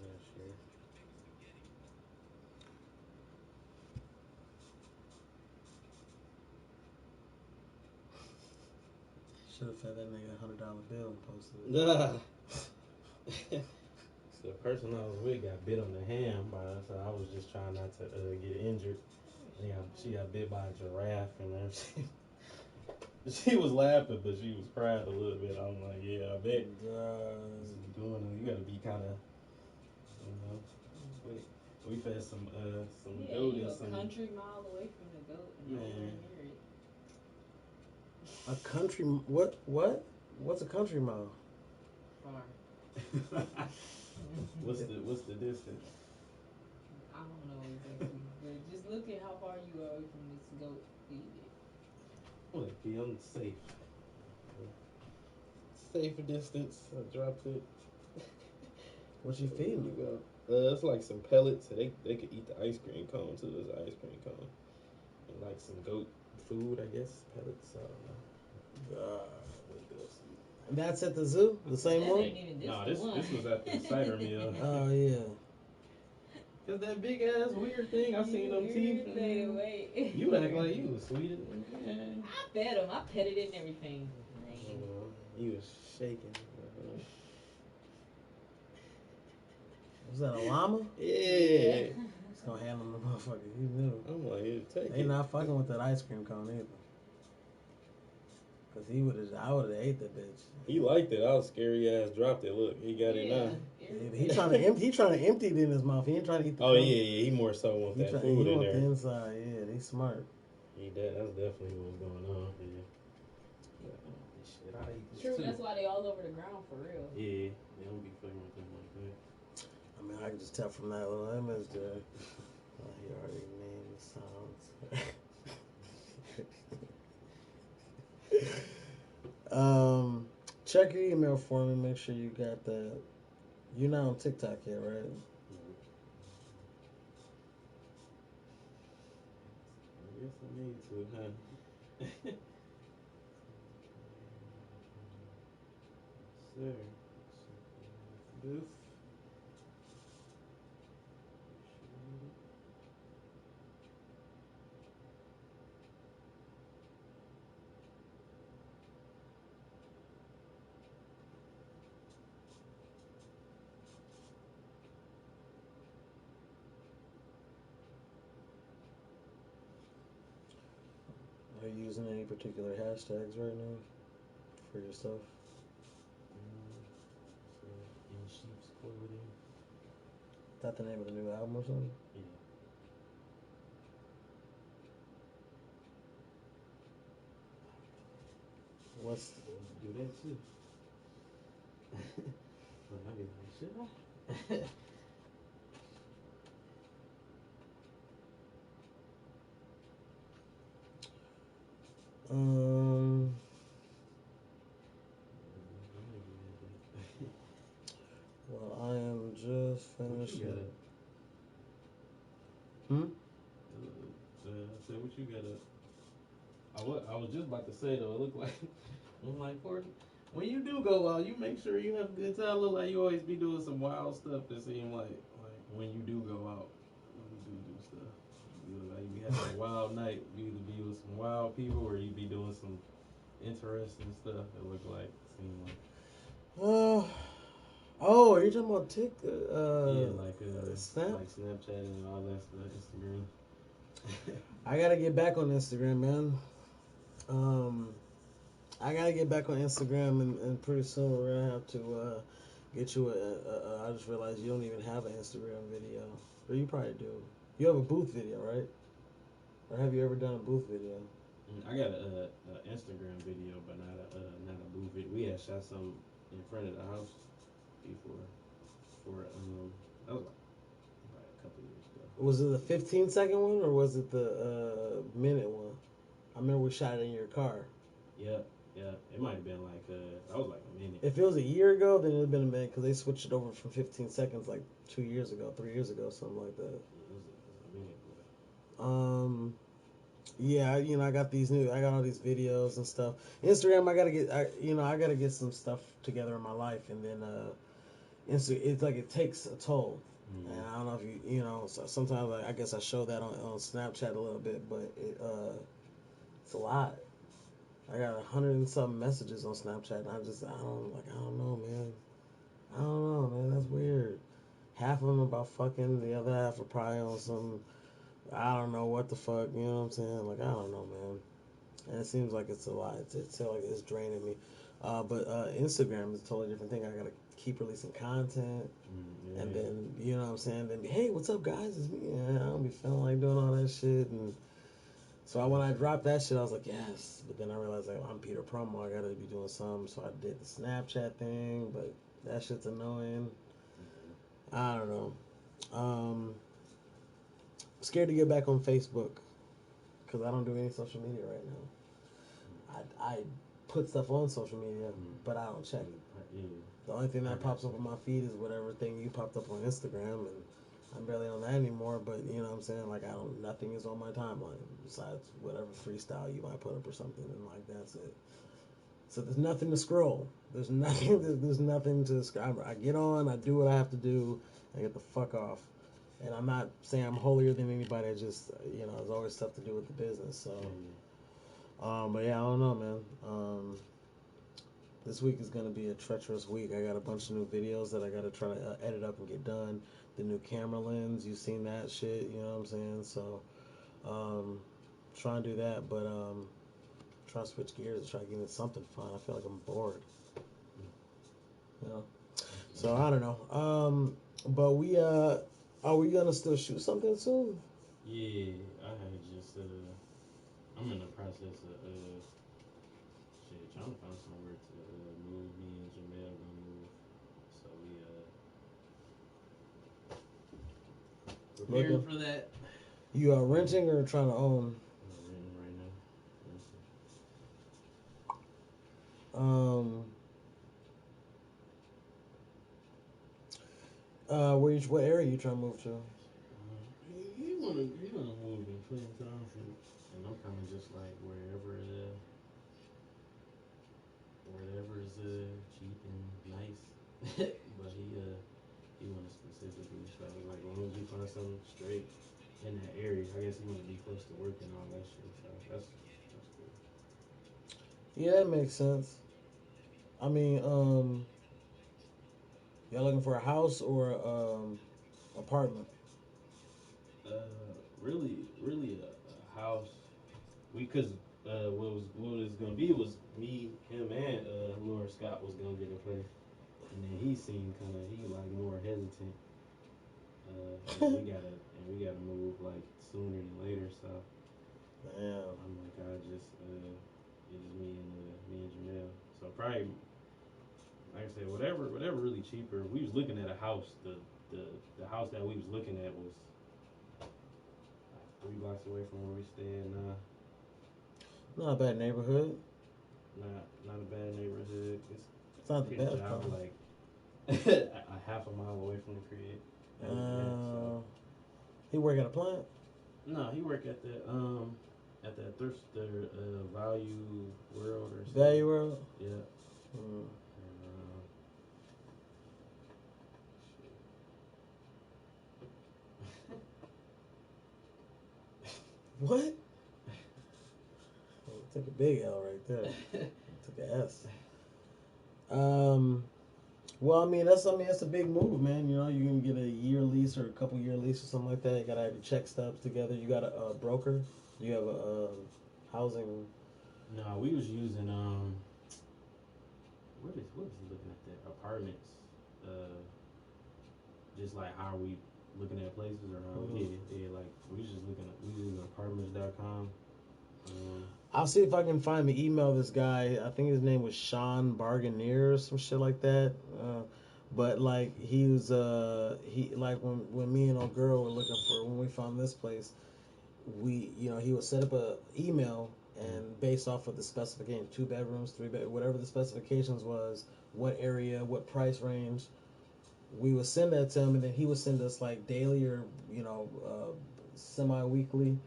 Last year. Should have fed that nigga $100 bill and posted it. So the person I was with got bit on the hand by us, so I was just trying not to get injured. And she got bit by a giraffe and everything. She was laughing, but she was crying a little bit. I'm like, yeah, I bet. You gotta be kind of, you know. We fed some goat and some. Country mile away from the goat and nowhere near it. A country? What? What's a country mile? Far. What's the distance? I don't know exactly, but just look at how far you are away from this goat feeding. Well, I'm safe. Safe distance. I dropped it. What you feeding them? It's like some pellets. So they could eat the ice cream cone too. It's an ice cream cone. And like some goat food, I guess. Pellets. I don't know. And that's at the zoo? The same one? No, this was at the cider mill. Oh, yeah. Cause that big ass weird thing, I seen them teeth. You act like you was sweet. I fed him. I petted it and everything. He was shaking. Was that a llama? Yeah. He's gonna handle the motherfucker. He knew. I'm like, take it. They not fucking with that ice cream cone either. Cause I would have ate that bitch. He liked it. I was scary ass dropped it. Look, he got it now. He trying to empty it in his mouth. He ain't trying to eat the cone. cone. Yeah. He more so want that food he in want there. the inside. Yeah, they smart. That's definitely what's going on. Yeah. True, that's why they all over the ground for real. Yeah, they don't be fucking with them like that. I mean, I can just tell from that little image there. He already named the sounds. Check your email for me. Make sure you got that. You're not on TikTok yet, right? I guess I need to, huh? Sir. This. Are you using any particular hashtags right now for your stuff? In sheep's clothing. Is that the name of the new album or something? Yeah. What's Do that too. But I be like, should I? um? Well, I am just finishing. Hmm. I said, what you got up? I was just about to say though. It looked like I'm like, when you do go out, you make sure you have a good time. Look like you always be doing some wild stuff. That seem like when you do go out, you do stuff. You look like you be having a wild night. You either be with some wild people or you be doing some interesting stuff. It look like seem like. Oh, are you talking about TikTok? Yeah, like Snap? like Snapchat and all that stuff, Instagram. I gotta get back on Instagram, man. I gotta get back on Instagram, and pretty soon we're gonna have to get you I just realized you don't even have an Instagram video, or you probably do. You have a booth video, right? Or have you ever done a booth video? I got a Instagram video, but not a booth video. We had shot some in front of the house before. For that was like a couple years ago. Was it the 15-second one, or was it the minute one? I remember we shot it in your car. Yeah. It might have been like that was like a minute. If it was a year ago, then it would have been a minute because they switched it over from 15 seconds like 2 years ago, 3 years ago, something like that. It was a minute. Yeah, I got all these videos and stuff. Instagram, I gotta get some stuff together in my life, and then it's like it takes a toll. Mm-hmm. And I don't know if so sometimes I guess I show that on Snapchat a little bit, but it's a lot. I got 100 and something messages on Snapchat, and I don't know, man. I don't know, man. That's weird. Half of them about fucking, the other half are probably on some, I don't know what the fuck, you know what I'm saying? Like, I don't know, man. And it seems like it's a lot. It's like it's draining me. But Instagram is a totally different thing. I gotta keep releasing content, and then you know what I'm saying. Then hey, what's up, guys? It's me. I don't be feeling like doing all that shit. And so when I dropped that shit, I was like, yes. But then I realized like I'm PeterPromo. I gotta be doing something. So I did the Snapchat thing, but that shit's annoying. I don't know. I'm scared to get back on Facebook because I don't do any social media right now. I put stuff on social media, but I don't check it. The only thing that pops up on my feed is whatever thing you popped up on Instagram, and I'm barely on that anymore. But you know what I'm saying? Like nothing is on my timeline besides whatever freestyle you might put up or something, and like that's it. So there's nothing to scroll. There's nothing. There's nothing to scroll. I get on. I do what I have to do. I get the fuck off. And I'm not saying I'm holier than anybody. I just there's always stuff to do with the business. So, but yeah, I don't know, man. This week is gonna be a treacherous week. I got a bunch of new videos that I gotta try to edit up and get done. The new camera lens, you've seen that shit. You know what I'm saying? So, try and do that, but try to switch gears and try to get into something fun. I feel like I'm bored. So I don't know. But we are we gonna still shoot something soon? Yeah, I had just I'm in the process of trying to find somewhere to move. Me and Jamel gonna move. So we preparing for that. You are renting or trying to own? I'm renting right now. What area you trying to move to? He wanna move in Clinton Township, and I'm kind of just like wherever is cheap and nice. But he wanna specifically, so like as long as we find something straight in that area, I guess he wanna be close to work and all that shit. So that's cool. Yeah, that makes sense. I mean, y'all looking for a house or apartment? Really a house. Cause what was gonna be was me, him, and Laura Scott was gonna get a place, and then he seemed he like more hesitant. And we gotta move like sooner than later. So damn. I'm like I just it's me and Jamel. probably, like I said, whatever really cheaper. We was looking at a house. The house that we was looking at was like 3 blocks away from where we staying now. Not a bad neighborhood. Not a bad neighborhood. It's not the best. Job like a half a mile away from the crib. He work at a plant? No, he work at that thrift store, Value World or something. Value World? Yeah. Mm. What? Took a big L right there. Took an S. Well, I mean, that's a big move, man. You know, you can get a year lease or a couple year lease or something like that. You gotta have your check stubs together. You got a broker. You have a housing. No, we was using what is he looking at there? Apartments. Just like how are we looking at places or how like we was using apartments.com. I'll see if I can find the email of this guy. I think his name was Sean Barganier or some shit like that. But like he was he like when me and old girl were looking for when we found this place, he would set up a email and based off of the specification, 2 bedrooms, 3 bed, whatever the specifications was, what area, what price range, we would send that to him, and then he would send us like daily or semi-weekly.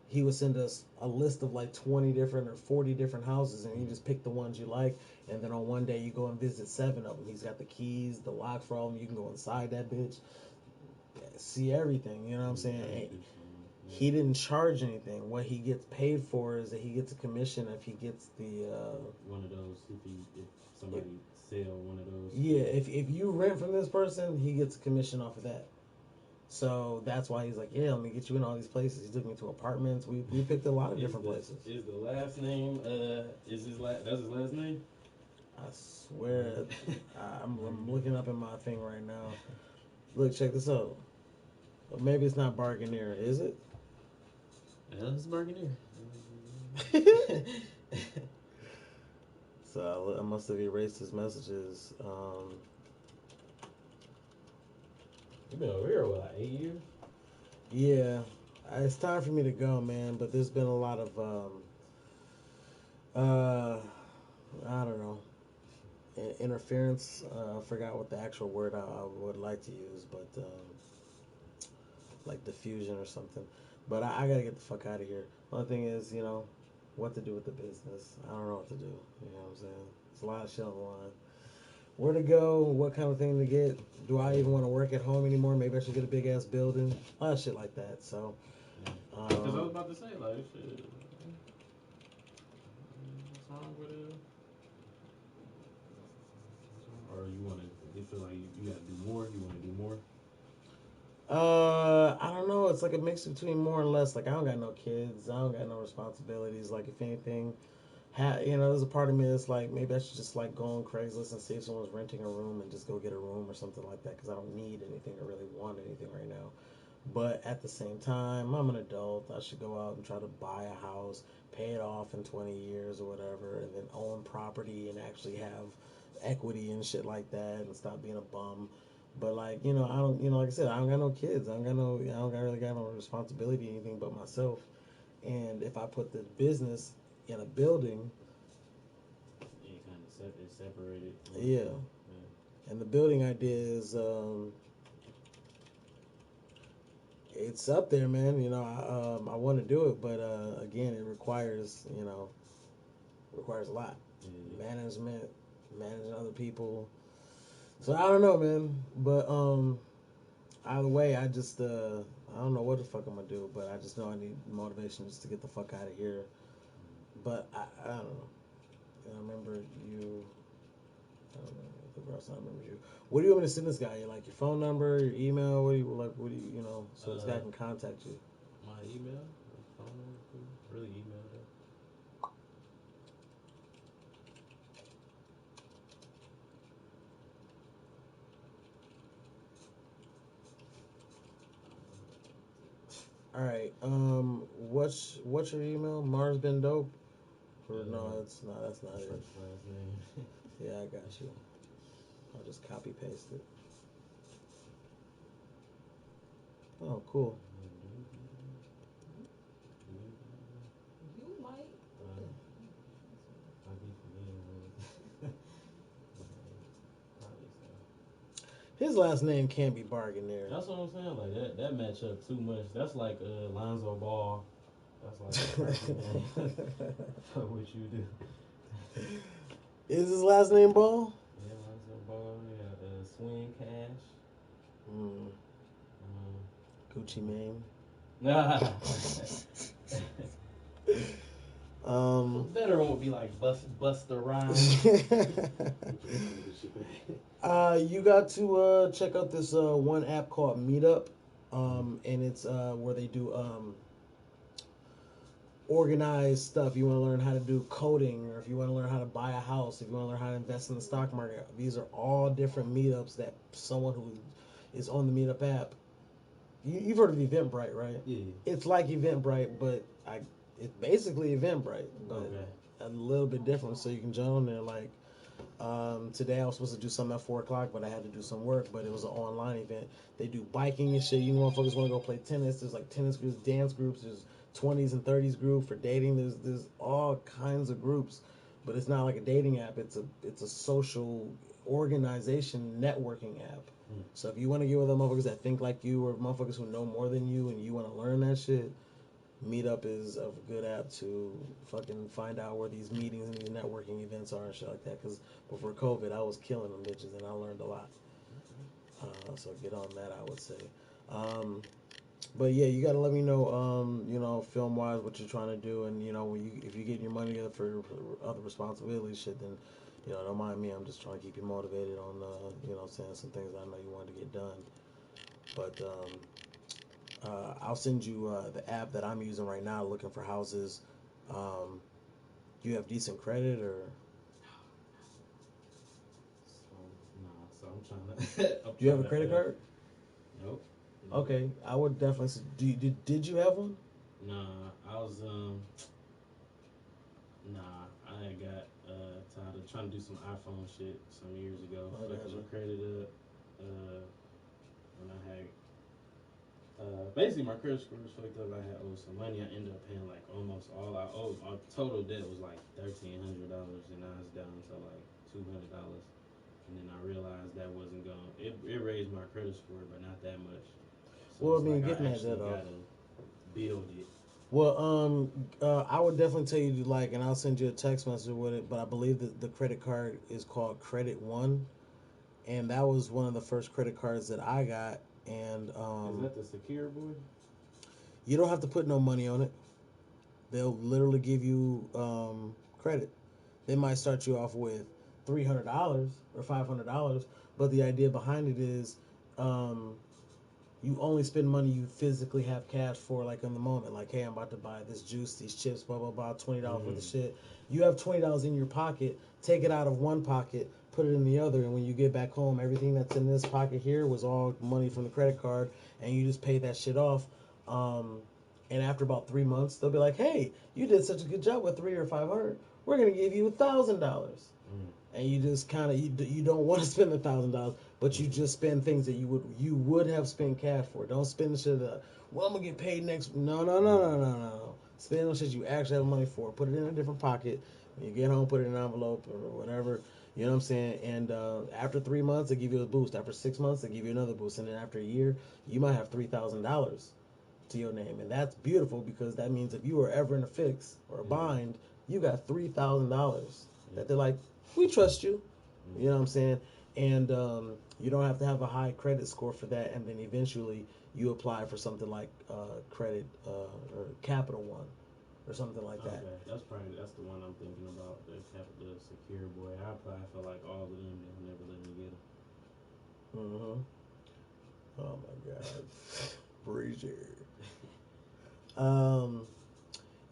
He would send us a list of like 20 different or 40 different houses, and you just pick the ones you like, and then on one day you go and visit 7 of them. He's got the keys, the locks for all of them. You can go inside that bitch, see everything, you know what I'm saying? He didn't charge anything. What he gets paid for is that he gets a commission if he gets the one of those, if somebody sell one of those. Yeah, if you rent from this person, he gets a commission off of that. So that's why he's like, yeah, let me get you in all these places. He took me to apartments. We picked a lot of different places. Is the last name that's his last name? I swear, I'm looking up in my thing right now. Look, check this out. Maybe it's not Barganier, is it? Yeah, it's Barganier. So I must have erased his messages. You've been over here, what, 8 years? Yeah. It's time for me to go, man, but there's been a lot of, I don't know, interference. I forgot what the actual word I would like to use, but like diffusion or something. But I gotta get the fuck out of here. One thing is, what to do with the business. I don't know what to do. You know what I'm saying? It's a lot of shit on the line. Where to go? What kind of thing to get? Do I even want to work at home anymore? Maybe I should get a big ass building. A lot of shit like that. So, because I was about to say, like, shit. What's wrong with it? Or you feel like you gotta do more? You want to do more? I don't know. It's like a mix between more and less. Like, I don't got no kids. I don't got no responsibilities. Like, if anything, there's a part of me that's like, maybe I should just like go on Craigslist and see if someone's renting a room and just go get a room or something like that, because I don't need anything or really want anything right now. But at the same time, I'm an adult. I should go out and try to buy a house, pay it off in 20 years or whatever, and then own property and actually have equity and shit like that and stop being a bum. But like, I don't, like I said, I don't got no kids. I don't really got no responsibility or anything but myself. And if I put the business in a building, yeah, kind of separated. Yeah. And the building idea is, it's up there, man. I want to do it, but again, it requires a lot. Yeah. Management, managing other people. So I don't know, man. But either way, I just I don't know what the fuck I'm gonna do, but I just know I need motivation just to get the fuck out of here. But I don't know. I remember you. I don't know. The girl, I remember you. What do you want me to send this guy? Like your phone number, your email? What do you so this guy can contact you? My email, phone number, really email though. All right. What's your email? MarsBeenDope. no, it's not. That's not it. First last name. Yeah, I got you. I'll just copy paste it. Oh, cool. You might. I be forgetting. Probably so. His last name can't be bargained there. That's what I'm saying. Like that match up too much. That's like Lonzo Ball. That's like the perfect name for what you do. Is his last name Ball? Yeah, Lonzo Ball. Yeah, Swing Cash. Gucci Mane. Nah. Better one would be like Buster Rhymes. You got to check out this one app called Meetup, and it's where they do organized stuff. You want to learn how to do coding, or if you want to learn how to buy a house, if you want to learn how to invest in the stock market. These are all different meetups that someone who is on the Meetup app. You've heard of Eventbrite, right? Yeah. It's like Eventbrite, but it's basically Eventbrite, but a little bit different. So you can jump on there. Like today, I was supposed to do something at 4:00, but I had to do some work. But it was an online event. They do biking and shit. You know, motherfuckers want to go play tennis. There's like tennis groups, dance groups. There's 20s and 30s group for dating. There's all kinds of groups, but it's not like a dating app. It's a social organization networking app. So if you want to get with other motherfuckers that think like you, or motherfuckers who know more than you, and you want to learn that shit, Meetup is a good app to fucking find out where these meetings and these networking events are and shit like that. Because before COVID, I was killing them bitches, and I learned a lot. So get on that, I would say. But yeah, you gotta let me know, you know, film wise, what you're trying to do, and you know, if you get your money together for other responsibilities, shit, then you know, don't mind me. I'm just trying to keep you motivated on, you know, saying some things I know you wanted to get done. But I'll send you the app that I'm using right now, looking for houses. You have decent credit, or? So I'm trying to. Do you have a credit card? Nope. Okay, I would definitely. Did you have one? Nah, I was Nah, I had got tired of trying to do some iPhone shit some years ago. Fucking my credit up. When I had basically my credit score was fucked up. I had owed some money. I ended up paying like almost all I owed. Our total debt was like $1,300, and now it's down to like $200. And then I realized that wasn't going. It raised my credit score, but not that much. So Well, I it's mean, like getting I that actually debt off. gotta build it. Well, I would definitely tell you to like, and I'll send you a text message with it. But I believe that the credit card is called Credit One, and that was one of the first credit cards that I got. And Is that the secure boy? you don't have to put no money on it. They'll literally give you credit. They might start you off with $300 or $500, but the idea behind it is you only spend money you physically have cash for, like in the moment. Like, hey, I'm about to buy this juice, these chips, blah, blah, blah, $20 worth of shit. You have $20 in your pocket, take it out of one pocket, put it in the other, and when you get back home, everything that's in this pocket here was all money from the credit card, and you just pay that shit off. And after about 3 months, they'll be like, hey, you did such a good job with $300 or $500. We're going to give you $1,000. And you just kind of you don't want to spend $1,000, but you just spend things that you would have spent cash for. Don't spend the shit that, well, I'm gonna get paid next. No. Spend on shit you actually have money for. Put it in a different pocket. When you get home, put it in an envelope or whatever. You know what I'm saying? And after 3 months, they give you a boost. After 6 months, they give you another boost. And then after a year, you might have $3,000 to your name, and that's beautiful because that means if you were ever in a fix or a bind, you got $3,000 that they're like, we trust you. You know what I'm saying? And you don't have to have a high credit score for that. And then eventually you apply for something like credit or Capital One or something like that. Okay, that's the one I'm thinking about. The secure boy. I applied for like all of them. They'll never let me get them. Oh my God, Breezer.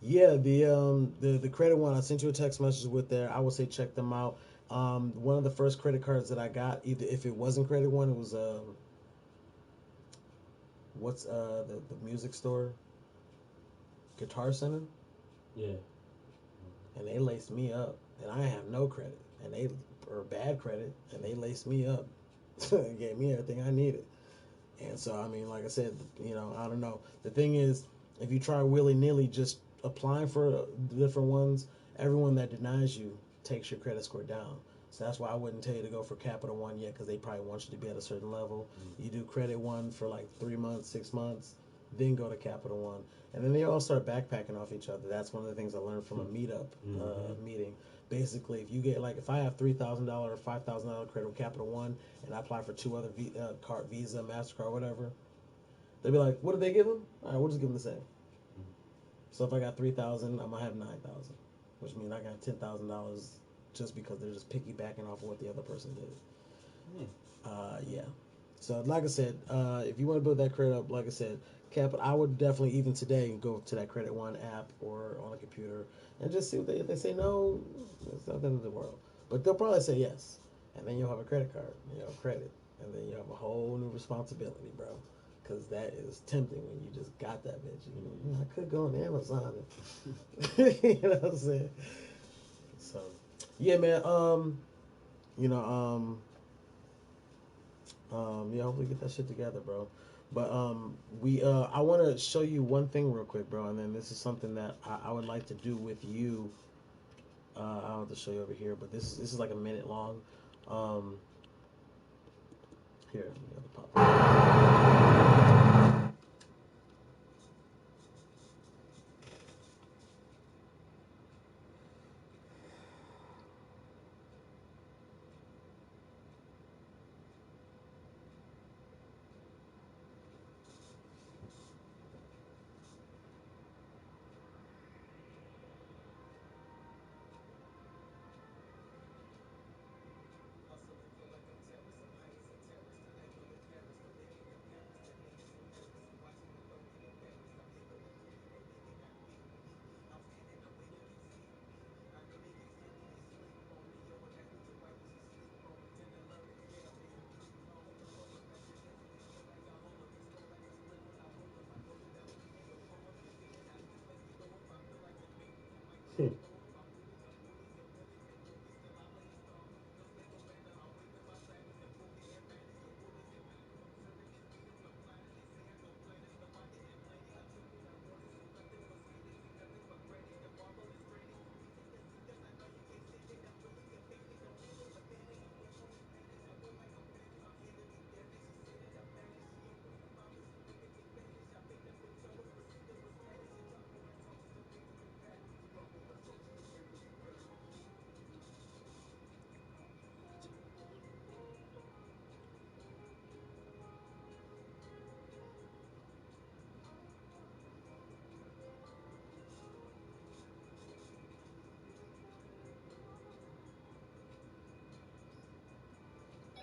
Yeah, the credit one, I sent you a text message with there. I would say check them out. One of the first credit cards that I got, either if it wasn't Credit One, it was what's the music store? Guitar Center. Yeah. and they laced me up, and I have no credit, and they or bad credit, and they laced me up, and gave me everything I needed. And so, I mean, like I said, I don't know. The thing is, if you try willy nilly just applying for different ones, everyone that denies you takes your credit score down. So that's why I wouldn't tell you to go for Capital One yet, because they probably want you to be at a certain level. You do Credit One for like 3 months, 6 months, then go to Capital One, and then they all start backpacking off each other. That's one of the things I learned from a meetup meeting. Basically, if you get like if I have $3,000 or $5,000 credit with Capital One, and I apply for two other card, Visa, Mastercard, whatever, they'd be like, "What did they give them? All right, we'll just give them the same." So if I got 3,000, I'm gonna have 9,000, which means I got $10,000 just because they're just piggybacking off of what the other person did. Yeah. So like I said, if you want to build that credit up, like I said, I would definitely even today go to that Credit One app or on a computer and just see what if they say no, it's not the end of the world. But they'll probably say yes, and then you'll have a credit card, credit, and then you have a whole new responsibility, bro. Because that is tempting when you just got that bitch. I could go on Amazon. You know what I'm saying? So, yeah, man. Yeah, hopefully get that shit together, bro. But I want to show you one thing real quick, bro, and then this is something that I would like to do with you. I'll have to show you over here, but this is like a minute long. Here, let me pop it.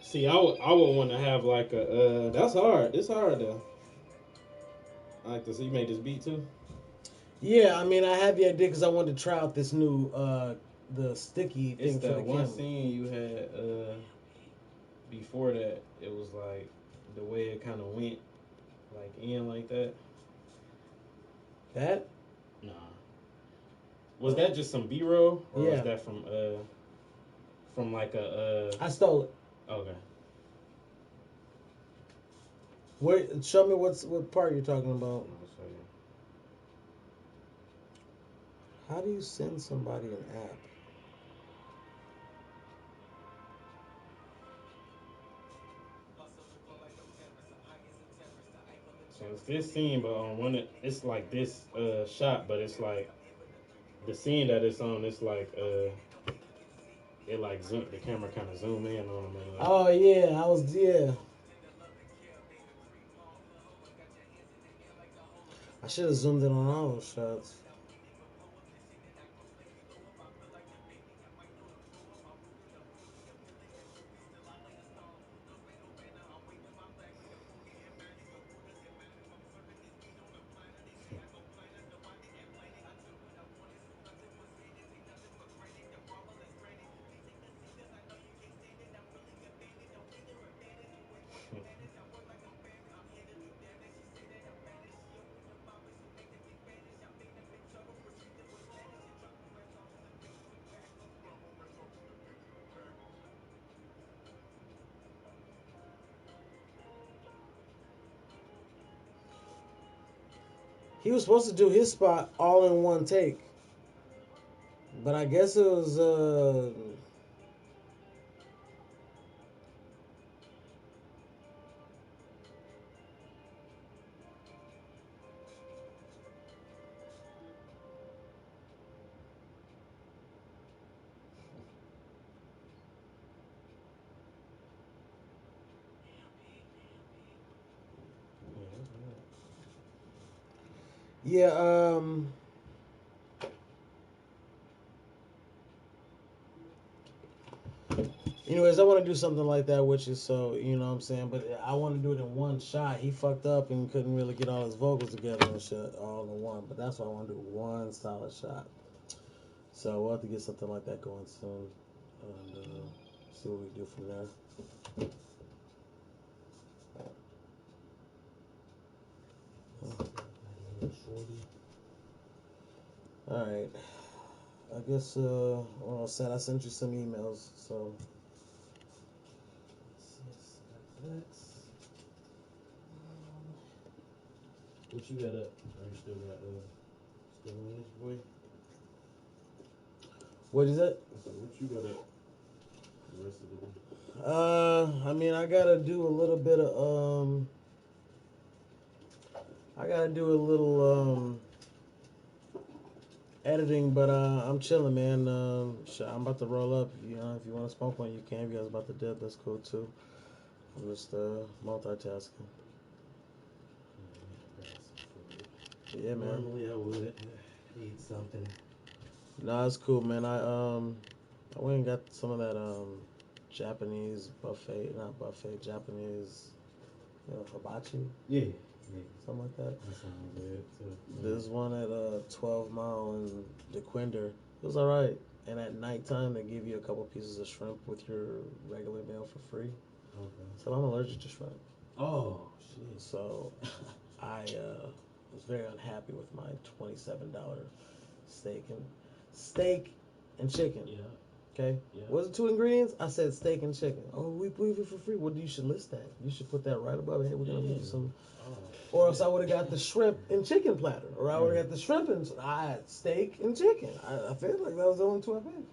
See, I would want to have like a. That's hard. It's hard though. I like to see you make this beat too. Yeah, I mean, I had the idea because I wanted to try out this new the sticky thing It's for the the one camera. scene you had before that. It was like the way it kind of went like in like that. That? Nah. Was that just some B roll or Yeah. was that from like a I stole it. Okay. Wait, show me what part you're talking about. I'll show you. How do you send somebody an app? So it's this scene, but on it's like this shot, but it's like the scene that it's on. It's like it like the camera kind of zoom in on them. And, Oh yeah, I should have zoomed in on all those shots. He was supposed to do his spot all in one take, but I guess it was yeah. Anyways, I want to do something like that, which is so, you know what I'm saying? But I want to do it in one shot. He fucked up and couldn't really get all his vocals together and shit all in one. But that's why I want to do one solid shot. So we'll have to get something like that going soon. And see what we do from there. Alright. I guess, well, I said I sent you some emails, so. What you got up? Are you still got still on this boy? What is it? So what you got up the rest of the day? I mean, I gotta do a little bit of, I gotta do a little, editing, but I'm chilling, man. I'm about to roll up. You know, if you want to smoke one, you can. If you guys about to dip, that's cool too. I'm just multitasking. Yeah, man. Normally I would eat something. Nah, it's cool, man. I went and got some of that Japanese buffet, not buffet, Japanese, hibachi. Yeah. Something like that. That sounds good too. There's one at 12 Mile in DeQuinder. It was alright. And at nighttime, they give you a couple pieces of shrimp with your regular meal for free. Okay. So I'm allergic to shrimp. Oh shit. So I was very unhappy with my $27 steak and chicken. Yeah. Okay. Yeah. What's the 2 ingredients? I said steak and chicken. Oh, we believe it for free. Well, you should list that. You should put that right above it. Hey, we're gonna give you some. Or else I would have got the shrimp and chicken platter. Or I would have got the shrimp and I had steak and chicken. I feel like that was the only 2 I picked.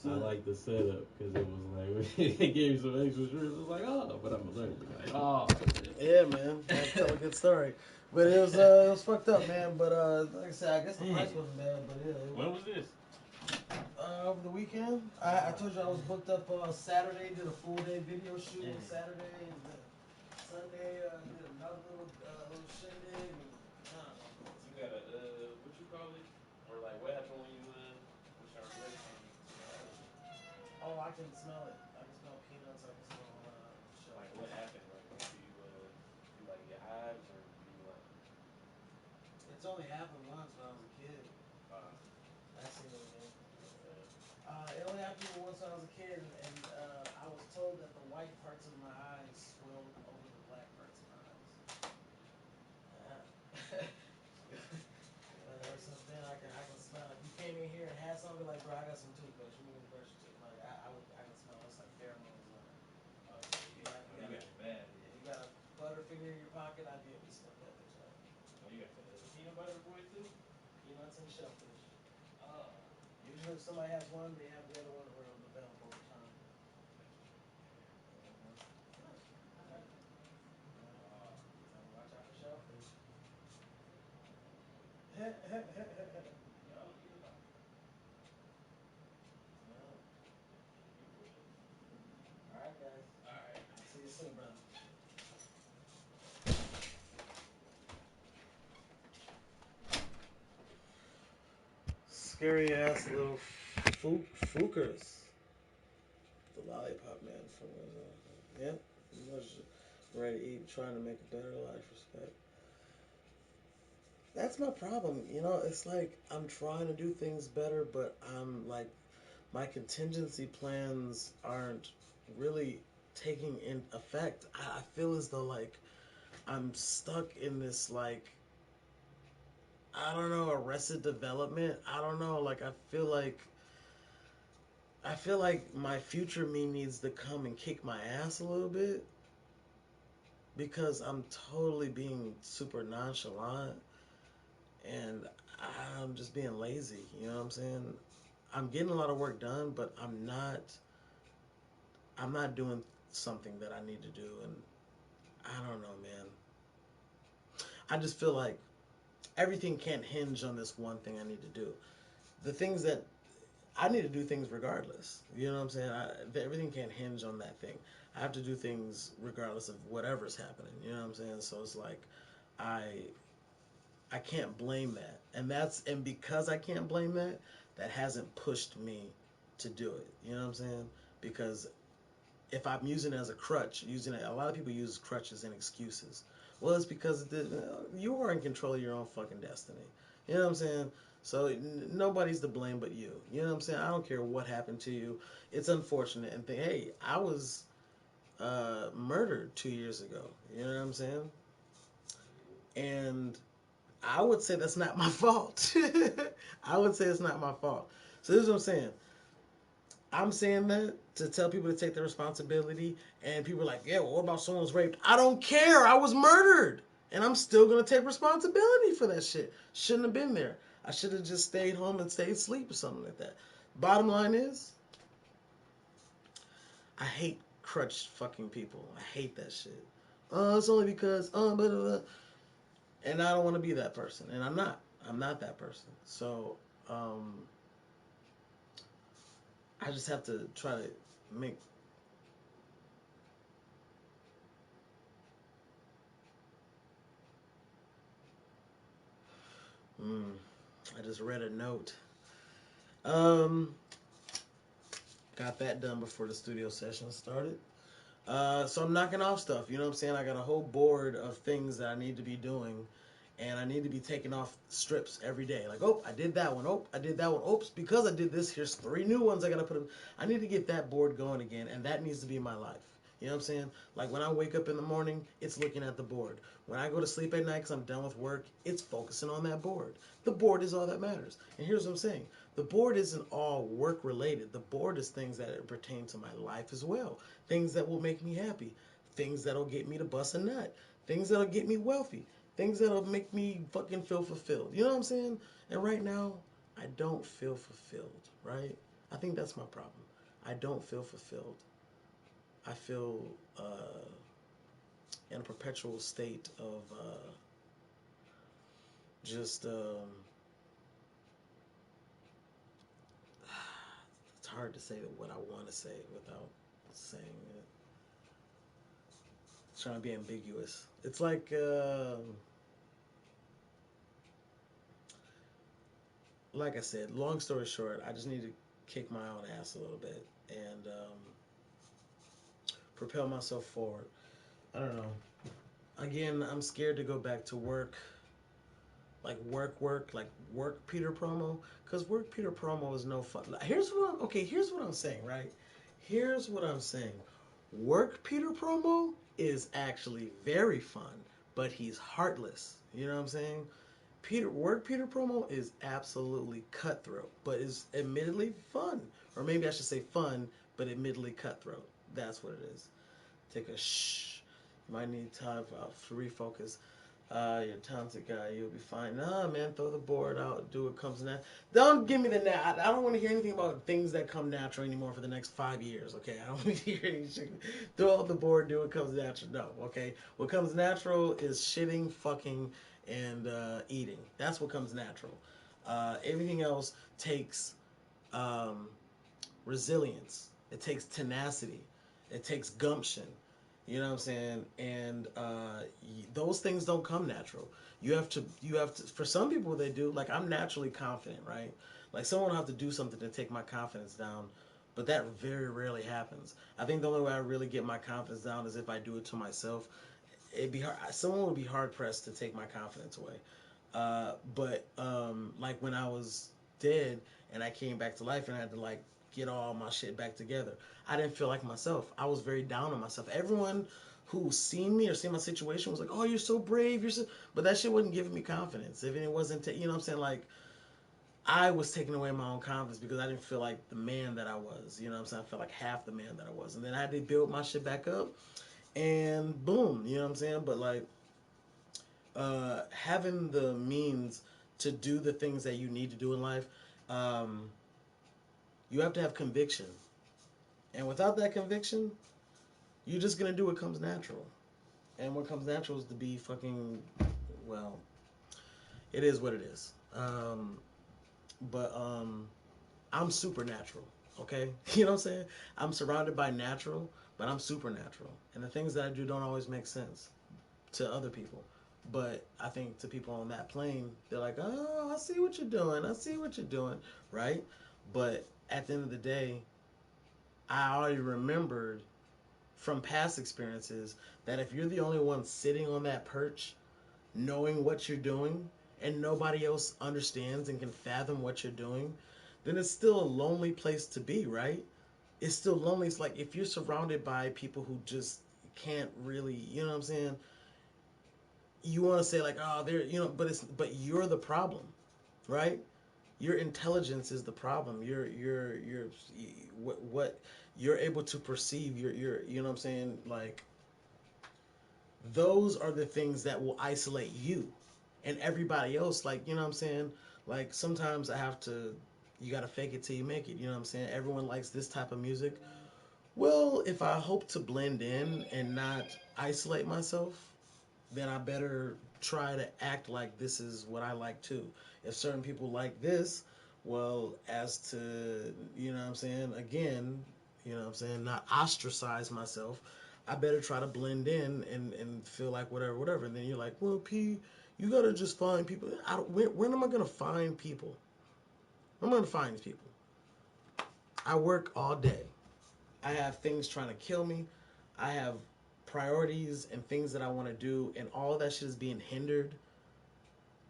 I like the setup because it was like they gave you some extra shrimp. It was like, oh, but I'm allergic. Like, oh. Yeah, man. I'll tell a good story. But it was fucked up, man. But like I said, I guess the price wasn't bad. But yeah. When was this? Over the weekend. I told you I was booked up Saturday. Did a full day video shoot on Saturday. And Sunday did another little shindig. You got what you call it? Or like what happened when you with your relation? Oh, I can smell it. I can smell peanuts. I can smell shit. Like what happened? Like you like your hives or you like? It's only happened once when I was a kid. I seen it again. It only happened once when I was a kid, and I was told that the white parts of my eyes swelled over the black parts of my eyes. But ever since then, I can smell it. If you came in here and had something like, bro, I got some toothpaste. You need to brush your teeth. Like I can smell it. It's like pheromones. You got it bad. Yeah, you got a Butterfinger in your pocket. I'd be able to sniff that bitch out. Oh, you got the peanut butter boy too? Peanuts and shellfish. Usually, if somebody has one, they have the other one available all the time. Watch out for shellfish. Alright, guys. Alright. See you soon, brother. Scary ass little fookers. The lollipop man from yeah. Ready to eat, trying to make a better life, respect. That's my problem, it's like I'm trying to do things better, but I'm like my contingency plans aren't really taking in effect. I feel as though like I'm stuck in this like I don't know, arrested development. I don't know, like I feel like my future me needs to come and kick my ass a little bit. because I'm totally being super nonchalant and I'm just being lazy. You know what I'm saying? I'm getting a lot of work done, but I'm not doing something that I need to do, and I don't know, man. I just feel like everything can't hinge on this one thing I need to do. The things that I need to do things regardless. You know what I'm saying? Everything can't hinge on that thing. I have to do things regardless of whatever's happening. You know what I'm saying? So it's like I I can't blame that, and because I can't blame that, that hasn't pushed me to do it. You know what I'm saying? Because if I'm using it as a crutch, a lot of people use crutches and excuses. Well, it's because you are in control of your own fucking destiny. You know what I'm saying? So nobody's to blame but you. You know what I'm saying? I don't care what happened to you. It's unfortunate, and hey, I was murdered 2 years ago. You know what I'm saying? And I would say that's not my fault. I would say it's not my fault. So this is what I'm saying. I'm saying that to tell people to take their responsibility, and people are like, yeah, well, what about someone who's raped? I don't care. I was murdered. And I'm still going to take responsibility for that shit. Shouldn't have been there. I should have just stayed home and stayed asleep or something like that. Bottom line is, I hate crutch fucking people. I hate that shit. It's only because, blah, blah, blah. And I don't want to be that person. And I'm not. I'm not that person. So, I just have to try to make. I just read a note. Um, got that done before the studio session started. So I'm knocking off stuff. You know what I'm saying? I got a whole board of things that I need to be doing, and I need to be taking off strips every day. Like, oh, I did that one. Oh, I did that one. Oops, because I did this, here's 3 new ones I gotta put in. I need to get that board going again, and that needs to be my life. You know what I'm saying? Like when I wake up in the morning, it's looking at the board. When I go to sleep at night because I'm done with work, it's focusing on that board. The board is all that matters. And here's what I'm saying. The board isn't all work related. The board is things that pertain to my life as well. Things that will make me happy. Things that'll get me to bust a nut. Things that'll get me wealthy. Things that'll make me fucking feel fulfilled. You know what I'm saying? And right now, I don't feel fulfilled, right? I think that's my problem. I don't feel fulfilled. I feel in a perpetual state of just. It's hard to say what I want to say without saying it. It's trying to be ambiguous. It's like I said, long story short, I just need to kick my own ass a little bit and propel myself forward. I don't know. Again, I'm scared to go back to work, like work PeterPromo, because work PeterPromo is no fun. Here's what I'm saying, right? Here's what I'm saying. Work PeterPromo is actually very fun, but he's heartless. You know what I'm saying? PeterPromo is absolutely cutthroat, but is admittedly fun. Or maybe I should say fun, but admittedly cutthroat. That's what it is. Take a shh. You might need time to refocus. You're a talented guy. You'll be fine. Nah, man, throw the board out. Do what comes natural. Don't give me the I don't want to hear anything about things that come natural anymore for the next 5 years. Okay, I don't want to hear any shit. Throw out the board. Do what comes natural. No, okay. What comes natural is shitting, fucking, and eating. That's what comes natural. Everything else takes resilience. It takes tenacity. It takes gumption. You know what I'm saying? And those things don't come natural. You have to. For some people, they do. Like I'm naturally confident, right? Like someone will have to do something to take my confidence down, but that very rarely happens. I think the only way I really get my confidence down is if I do it to myself. It'd be hard. Someone would be hard pressed to take my confidence away. But like when I was dead and I came back to life and I had to like get all my shit back together, I didn't feel like myself. I was very down on myself. Everyone who seen me or seen my situation was like, "Oh, you're so brave. You're so," but that shit wasn't giving me confidence. If it wasn't, you know what I'm saying? Like I was taking away my own confidence because I didn't feel like the man that I was. You know what I'm saying? I felt like half the man that I was, and then I had to build my shit back up. and boom, you know what I'm saying? But like, having the means to do the things that you need to do in life, um, you have to have conviction. And without that conviction, you're just gonna do what comes natural. And what comes natural is to be fucking, well, it is what it is. But I'm supernatural, okay? You know what I'm saying? I'm surrounded by natural, but I'm supernatural. And the things that I do don't always make sense to other people. But I think to people on that plane, they're like, oh, I see what you're doing. I see what you're doing, right? But at the end of the day, I already remembered from past experiences that if you're the only one sitting on that perch, knowing what you're doing, and nobody else understands and can fathom what you're doing, then it's still a lonely place to be, right? It's still lonely. It's like if you're surrounded by people who just can't really, you know what I'm saying? You want to say like, oh, they're, but you're the problem, right? Your intelligence is the problem. You're what you're able to perceive. You know what I'm saying? Like those are the things that will isolate you and everybody else. Like, you know what I'm saying? Like sometimes I have to, you got to fake it till you make it. You know what I'm saying? Everyone likes this type of music. Well, if I hope to blend in and not isolate myself, then I better try to act like this is what I like too. If certain people like this, well, as to, you know what I'm saying, again, you know what I'm saying, not ostracize myself, I better try to blend in and feel like whatever, whatever. And then you're like, well, P, you gotta just find people. When am I gonna find people? I'm gonna find these people. I work all day. I have things trying to kill me. I have priorities and things that I want to do, and all of that shit is being hindered.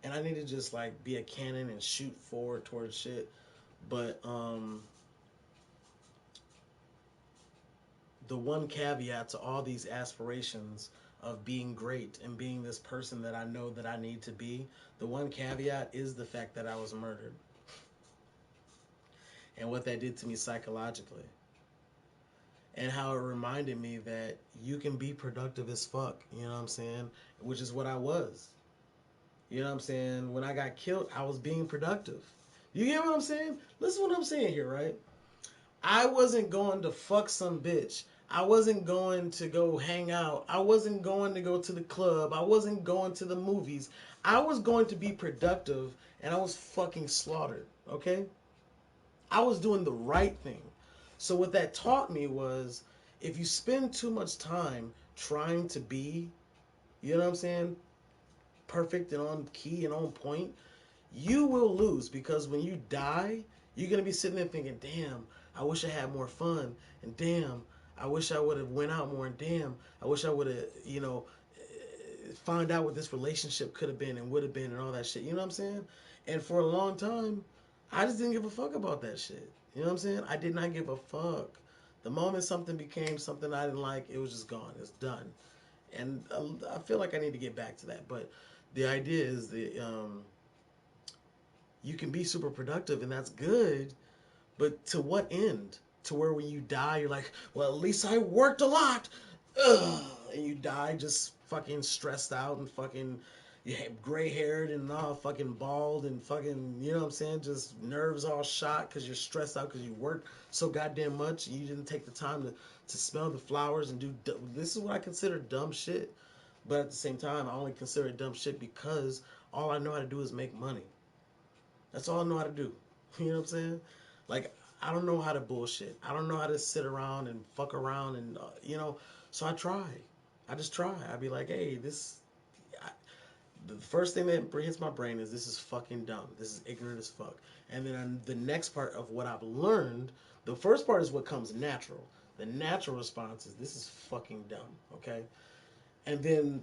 And I need to just like be a cannon and shoot forward towards shit. But the one caveat to all these aspirations of being great and being this person that I know that I need to be, the one caveat is the fact that I was murdered and what that did to me psychologically. And how it reminded me that you can be productive as fuck, you know what I'm saying? Which is what I was. You know what I'm saying? When I got killed, I was being productive. You get what I'm saying? Listen what I'm saying here, right? I wasn't going to fuck some bitch. I wasn't going to go hang out. I wasn't going to go to the club. I wasn't going to the movies. I was going to be productive and I was fucking slaughtered, okay? I was doing the right thing. So what that taught me was if you spend too much time trying to be, you know what I'm saying, perfect and on key and on point, you will lose because when you die, you're gonna be sitting there thinking, "Damn, I wish I had more fun," and "Damn, I wish I would have went out more," and "Damn, I wish I would have, find out what this relationship could have been and would have been and all that shit." You know what I'm saying? And for a long time, I just didn't give a fuck about that shit. You know what I'm saying? I did not give a fuck. The moment something became something I didn't like, it was just gone. It's done. And I feel like I need to get back to that. But the idea is that you can be super productive, and that's good. But to what end? To where when you die, you're like, well, at least I worked a lot. Ugh. And you die just fucking stressed out and fucking gray haired and all fucking bald and fucking, you know what I'm saying? Just nerves all shot because you're stressed out because you worked so goddamn much and you didn't take the time to smell the flowers and do. This is what I consider dumb shit. But at the same time, I only consider it dumb shit because all I know how to do is make money. That's all I know how to do. You know what I'm saying? Like, I don't know how to bullshit. I don't know how to sit around and fuck around and, so I try. I just try. I'd be like, hey, the first thing that hits my brain is this is fucking dumb. This is ignorant as fuck. And then the next part of what I've learned, the first part is what comes natural. The natural response is this is fucking dumb, okay? And then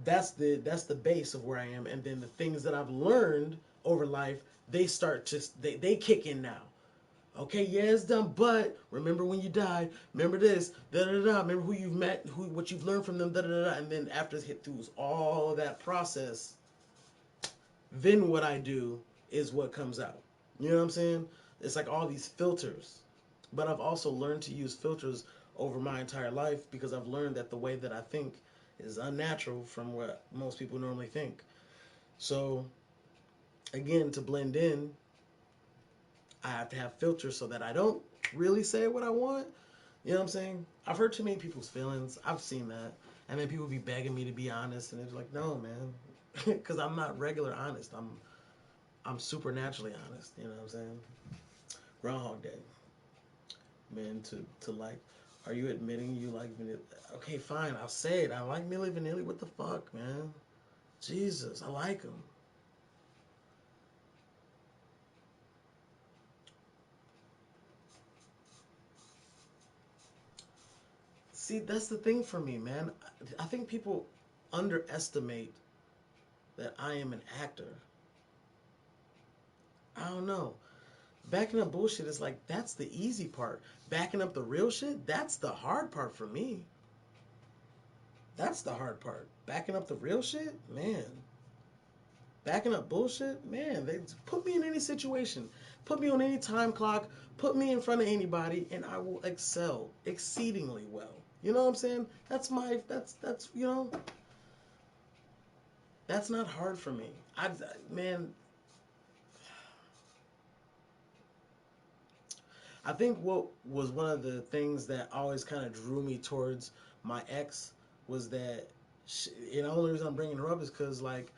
that's the base of where I am. And then the things that I've learned over life, they start to they kick in now. Okay, yeah, it's done, but remember when you died, remember this, da da da, remember who you've met, what you've learned from them, da da da, and then after it's hit through all of that process, then what I do is what comes out. You know what I'm saying? It's like all these filters. But I've also learned to use filters over my entire life because I've learned that the way that I think is unnatural from what most people normally think. So, again, to blend in, I have to have filters so that I don't really say what I want. You know what I'm saying? I've hurt too many people's feelings. I've seen that. And then people be begging me to be honest, and it's like, no, man, because I'm not regular honest. I'm supernaturally honest. You know what I'm saying? Groundhog Day, man. To like, are you admitting you like vanilla? Okay, fine. I'll say it. I like Milli Vanilli. What the fuck, man? Jesus, I like him. See, that's the thing for me, man. I think people underestimate that I am an actor. I don't know. Backing up bullshit is like, that's the easy part. Backing up the real shit, that's the hard part for me. That's the hard part. Backing up the real shit, man. Backing up bullshit, man. They put me in any situation. Put me on any time clock. Put me in front of anybody, and I will excel exceedingly well. You know what I'm saying? That's you know, that's not hard for me. Man, I think what was one of the things that always kind of drew me towards my ex was that, and the only reason I'm bringing her up is because, like,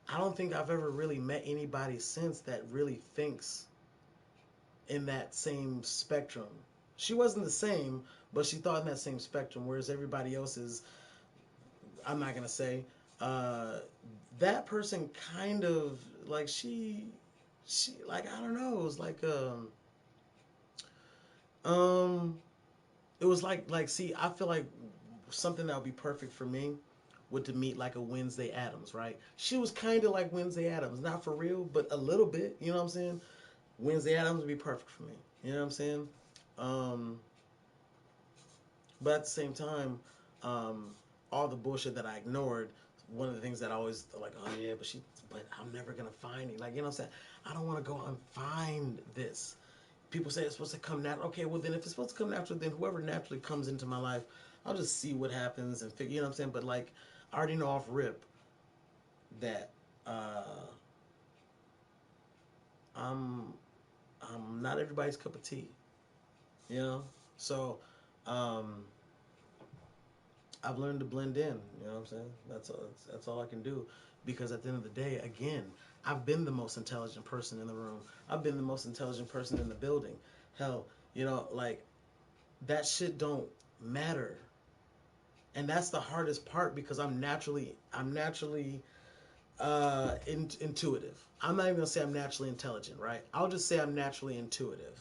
I don't think I've ever really met anybody since that really thinks in that same spectrum. She wasn't the same, but she thought in that same spectrum, whereas everybody else is, I'm not going to say, that person kind of, like, she, like, I don't know, it was like, it was like, see, I feel like something that would be perfect for me would to meet like a Wednesday Addams, right? She was kind of like Wednesday Addams, not for real, but a little bit, you know what I'm saying? Wednesday Addams would be perfect for me, you know what I'm saying? But at the same time, all the bullshit that I ignored, one of the things that I always like, oh yeah, but I'm never gonna find it. Like, you know what I'm saying? I don't want to go and find this. People say it's supposed to come natural. Okay, well then if it's supposed to come natural, then whoever naturally comes into my life, I'll just see what happens and figure. You know what I'm saying? But like, I already know off rip that I'm not everybody's cup of tea. You know, so I've learned to blend in. You know what I'm saying? That's all I can do, because at the end of the day, again, I've been the most intelligent person in the room. I've been the most intelligent person in the building. Hell, you know, like, that shit don't matter. And that's the hardest part, because I'm naturally intuitive. I'm not even gonna say I'm naturally intelligent, right? I'll just say I'm naturally intuitive.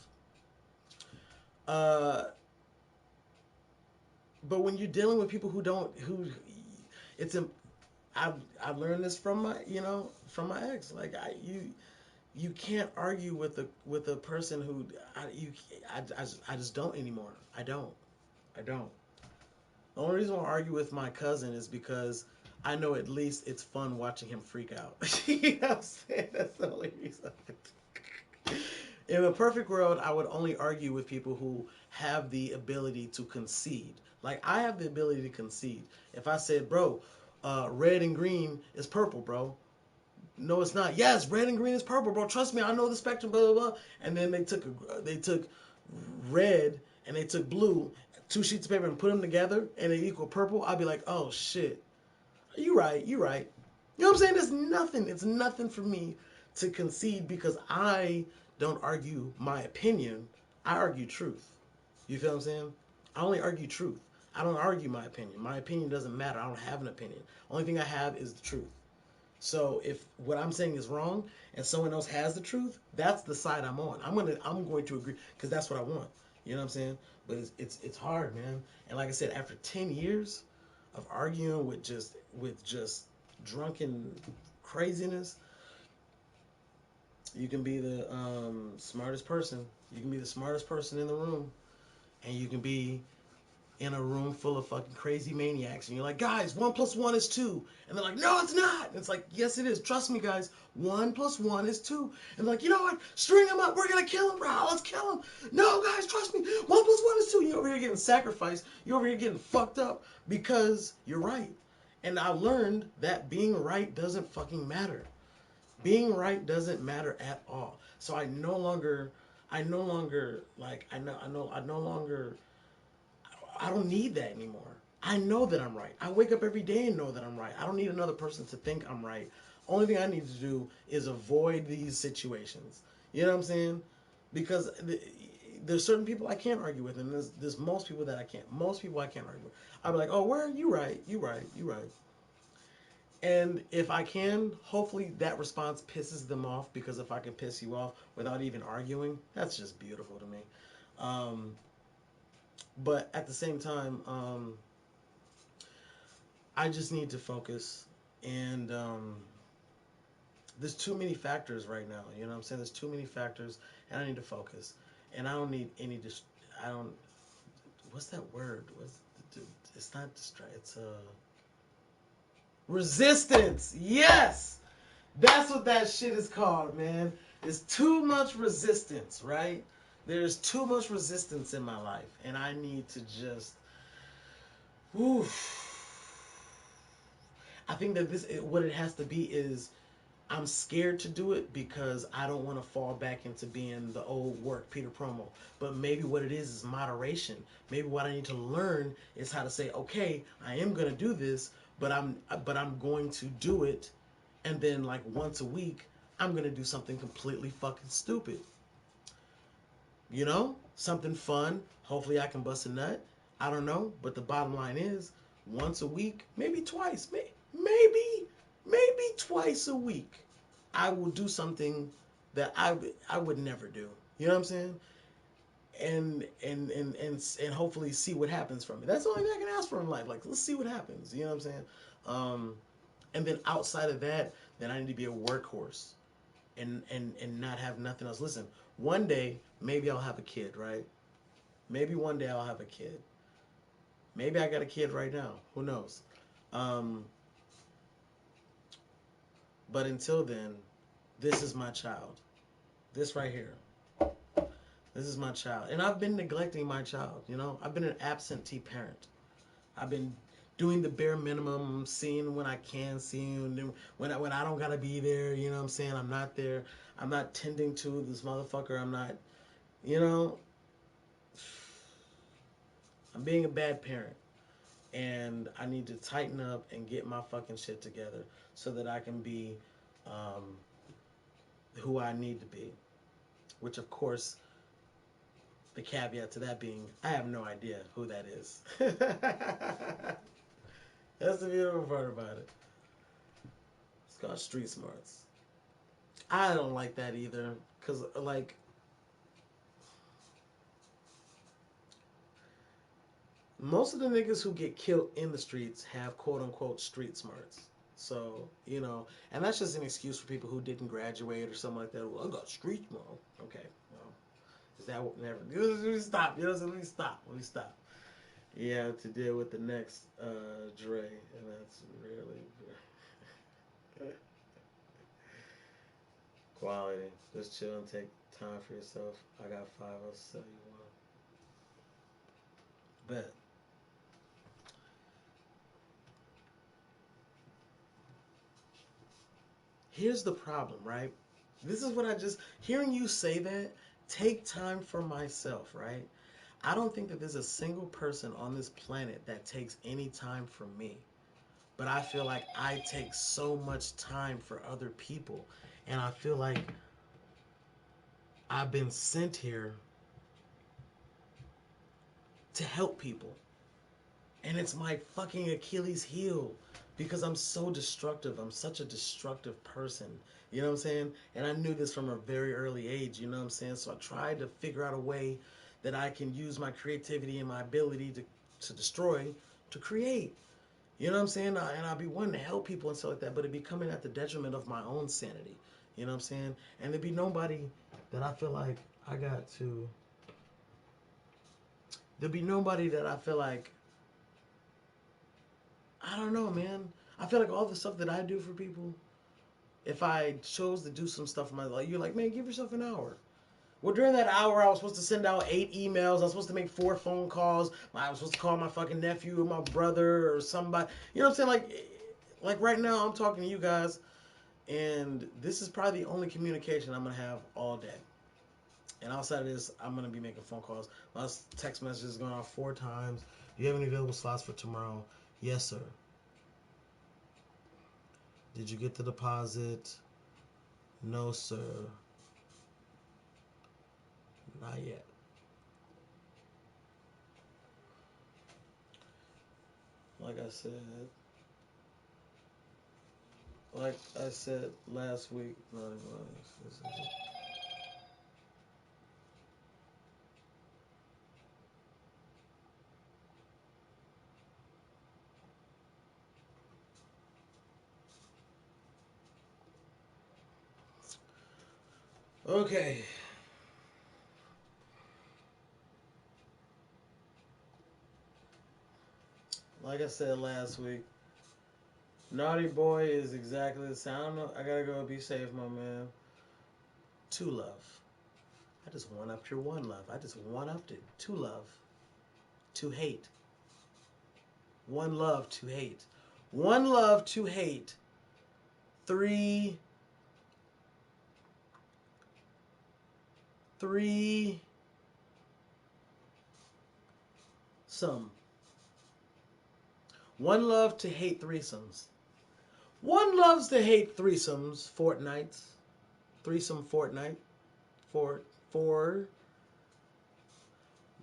But when you're dealing with people it's I've learned this from my ex. Like, you can't argue with a person who I just don't anymore. I don't. The only reason I argue with my cousin is because I know at least it's fun watching him freak out. You know what I'm saying? That's the only reason. In a perfect world, I would only argue with people who have the ability to concede. Like, I have the ability to concede. If I said, bro, red and green is purple, bro. No, it's not. Yes, red and green is purple, bro. Trust me, I know the spectrum, blah, blah, blah. And then they took red and they took blue, 2 sheets of paper, and put them together, and they equal purple. I'd be like, oh, shit. You right. You know what I'm saying? It's nothing for me to concede, because I don't argue my opinion. I argue truth. You feel what I'm saying? I only argue truth. I don't argue my opinion. My opinion doesn't matter. I don't have an opinion. Only thing I have is the truth. So if what I'm saying is wrong and someone else has the truth, that's the side I'm on. I'm going to agree, because that's what I want. You know what I'm saying? But it's hard, man. And like I said, after 10 years of arguing with just drunken craziness, you can be the smartest person. You can be the smartest person in the room, and you can be in a room full of fucking crazy maniacs, and you're like, guys, 1 + 1 is 2, and they're like, no, it's not. And it's like, yes, it is. Trust me, guys. 1 + 1 is 2. And they're like, you know what? String him up. We're gonna kill him, bro. Let's kill him. No, guys, trust me. 1 + 1 is 2. You you over here getting sacrificed. You're over here getting fucked up because you're right. And I learned that being right doesn't fucking matter. Being right doesn't matter at all. So I no longer like I no longer I don't need that anymore. I know that I'm right. I wake up every day and know that I'm right. I don't need another person to think I'm right. Only thing I need to do is avoid these situations. You know what I'm saying? Because there's certain people I can't argue with, and there's most people that I can't. Most people I can't argue with. I'll be like, oh, where are you right? You right. You right. And if I can, hopefully that response pisses them off, because if I can piss you off without even arguing, that's just beautiful to me. But at the same time, I just need to focus. And there's too many factors right now. You know what I'm saying? There's too many factors, and I need to focus. And I don't need any. I don't. What's that word? It's not distract. It's resistance. Yes, that's what that shit is called, man. It's too much resistance, right? There's too much resistance in my life, and I need to just. Whew. I think that what it has to be is, I'm scared to do it because I don't want to fall back into being the old work PeterPromo. But maybe what it is moderation. Maybe what I need to learn is how to say, okay, I am going to do this, but I'm going to do it, and then like once a week, I'm going to do something completely fucking stupid. You know? Something fun. Hopefully I can bust a nut. I don't know. But the bottom line is, once a week, maybe twice, maybe twice a week, I will do something that I would never do. You know what I'm saying? And hopefully see what happens from it. That's the only thing I can ask for in life. Like, let's see what happens. You know what I'm saying? And then outside of that, then I need to be a workhorse and not have nothing else. Listen, one day maybe I'll have a kid, right? Maybe one day I'll have a kid. Maybe I got a kid right now. Who knows? But until then, this is my child. This right here. This is my child. And I've been neglecting my child, you know? I've been an absentee parent. I've been doing the bare minimum, seeing when I can, seeing when I don't gotta be there, you know what I'm saying? I'm not there. I'm not tending to this motherfucker. I'm not, you know? I'm being a bad parent. And I need to tighten up and get my fucking shit together so that I can be who I need to be. Which, of course, the caveat to that being, I have no idea who that is. That's the beautiful part about it. It's called street smarts. I don't like that either, because, like, most of the niggas who get killed in the streets have quote-unquote street smarts. So, you know, and that's just an excuse for people who didn't graduate or something like that. Well, I got street smart. Okay, well, is that what never... Let me stop. You know what I'm saying? Let me stop. Yeah, to deal with the next Dre, and that's really... Quality. Just chill and take time for yourself. I got 5. I'll sell you one. Bet. Here's the problem, right? This is what hearing you say that, take time for myself, right? I don't think that there's a single person on this planet that takes any time for me. But I feel like I take so much time for other people. And I feel like I've been sent here to help people. And it's my fucking Achilles heel, because I'm so destructive. I'm such a destructive person. You know what I'm saying? And I knew this from a very early age, you know what I'm saying? So I tried to figure out a way that I can use my creativity and my ability to destroy, to create. You know what I'm saying? And I'll be wanting to help people and stuff like that, but it'd be coming at the detriment of my own sanity. You know what I'm saying? And there'd be nobody that I feel like I got to... There'd be nobody that I feel like... I don't know, man. I feel like all the stuff that I do for people, if I chose to do some stuff in my life, you're like, man, give yourself an hour. Well, during that hour, I was supposed to send out 8 emails. I was supposed to make 4 phone calls. I was supposed to call my fucking nephew or my brother or somebody. You know what I'm saying? Like right now, I'm talking to you guys, and this is probably the only communication I'm gonna have all day. And outside of this, I'm gonna be making phone calls. My text message is going off 4 times. Do you have any available slots for tomorrow? Yes, sir. Did you get the deposit? No, sir. Not yet. Like I said last week. No, okay. Like I said last week, Naughty Boy is exactly the same. I don't know. I gotta go be safe, my man. To love. I just one upped your one love. I just one upped it. To love. To hate. One love to hate. One love to hate. 3 some. One love to hate threesomes. One loves to hate threesomes, fortnights. Threesome fortnight. Four.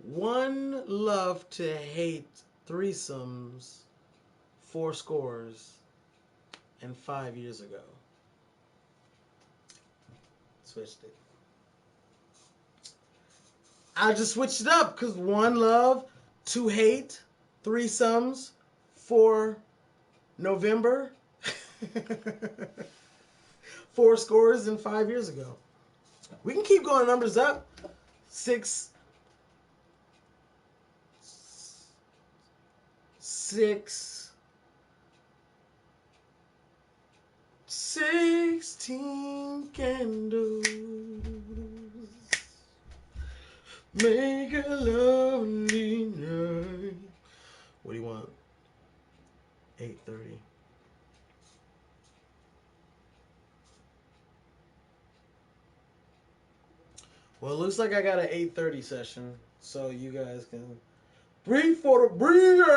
One loved to hate threesomes 4 scores and 5 years ago. Switched it. I just switched it up because one love to hate threesomes for November. 4 scores and 5 years ago. We can keep going numbers up. 6 16 candles make a lovely night. What do you want? 8:30. Well, it looks like I got an 8:30 session, so you guys can breathe for the breather.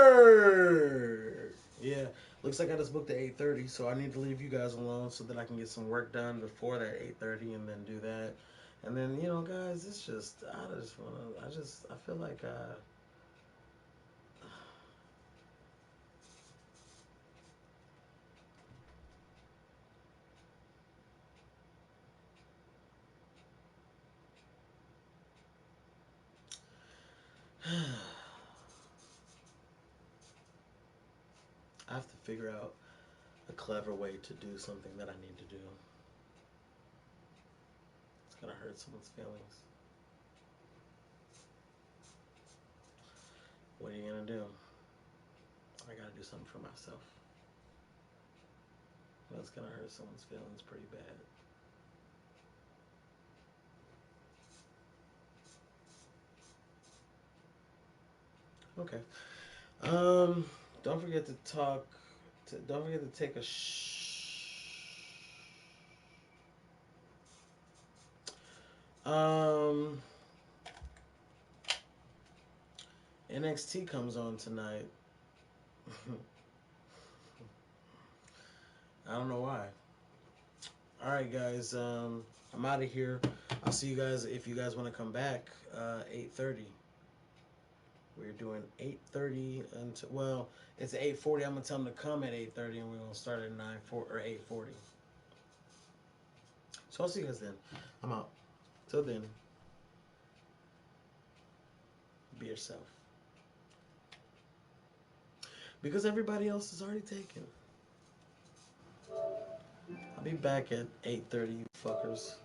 Yeah, looks like I just booked at 8:30, so I need to leave you guys alone so that I can get some work done before that 8:30, and then do that. And then, guys, it's just I feel like I have to figure out a clever way to do something that I need to do. It's gonna hurt someone's feelings. What are you gonna do? I gotta do something for myself. That's gonna hurt someone's feelings pretty bad. Okay. Don't forget to talk. Don't forget to take a NXT comes on tonight. I don't know why. All right, guys. I'm out of here. I'll see you guys if you guys want to come back. 8:30. We're doing 8:30 until it's 8:40. I'm gonna tell them to come at 8:30, and we're gonna start at 8:40. So I'll see you guys then. I'm out. Till then, be yourself. Because everybody else is already taken. I'll be back at 8:30, you fuckers.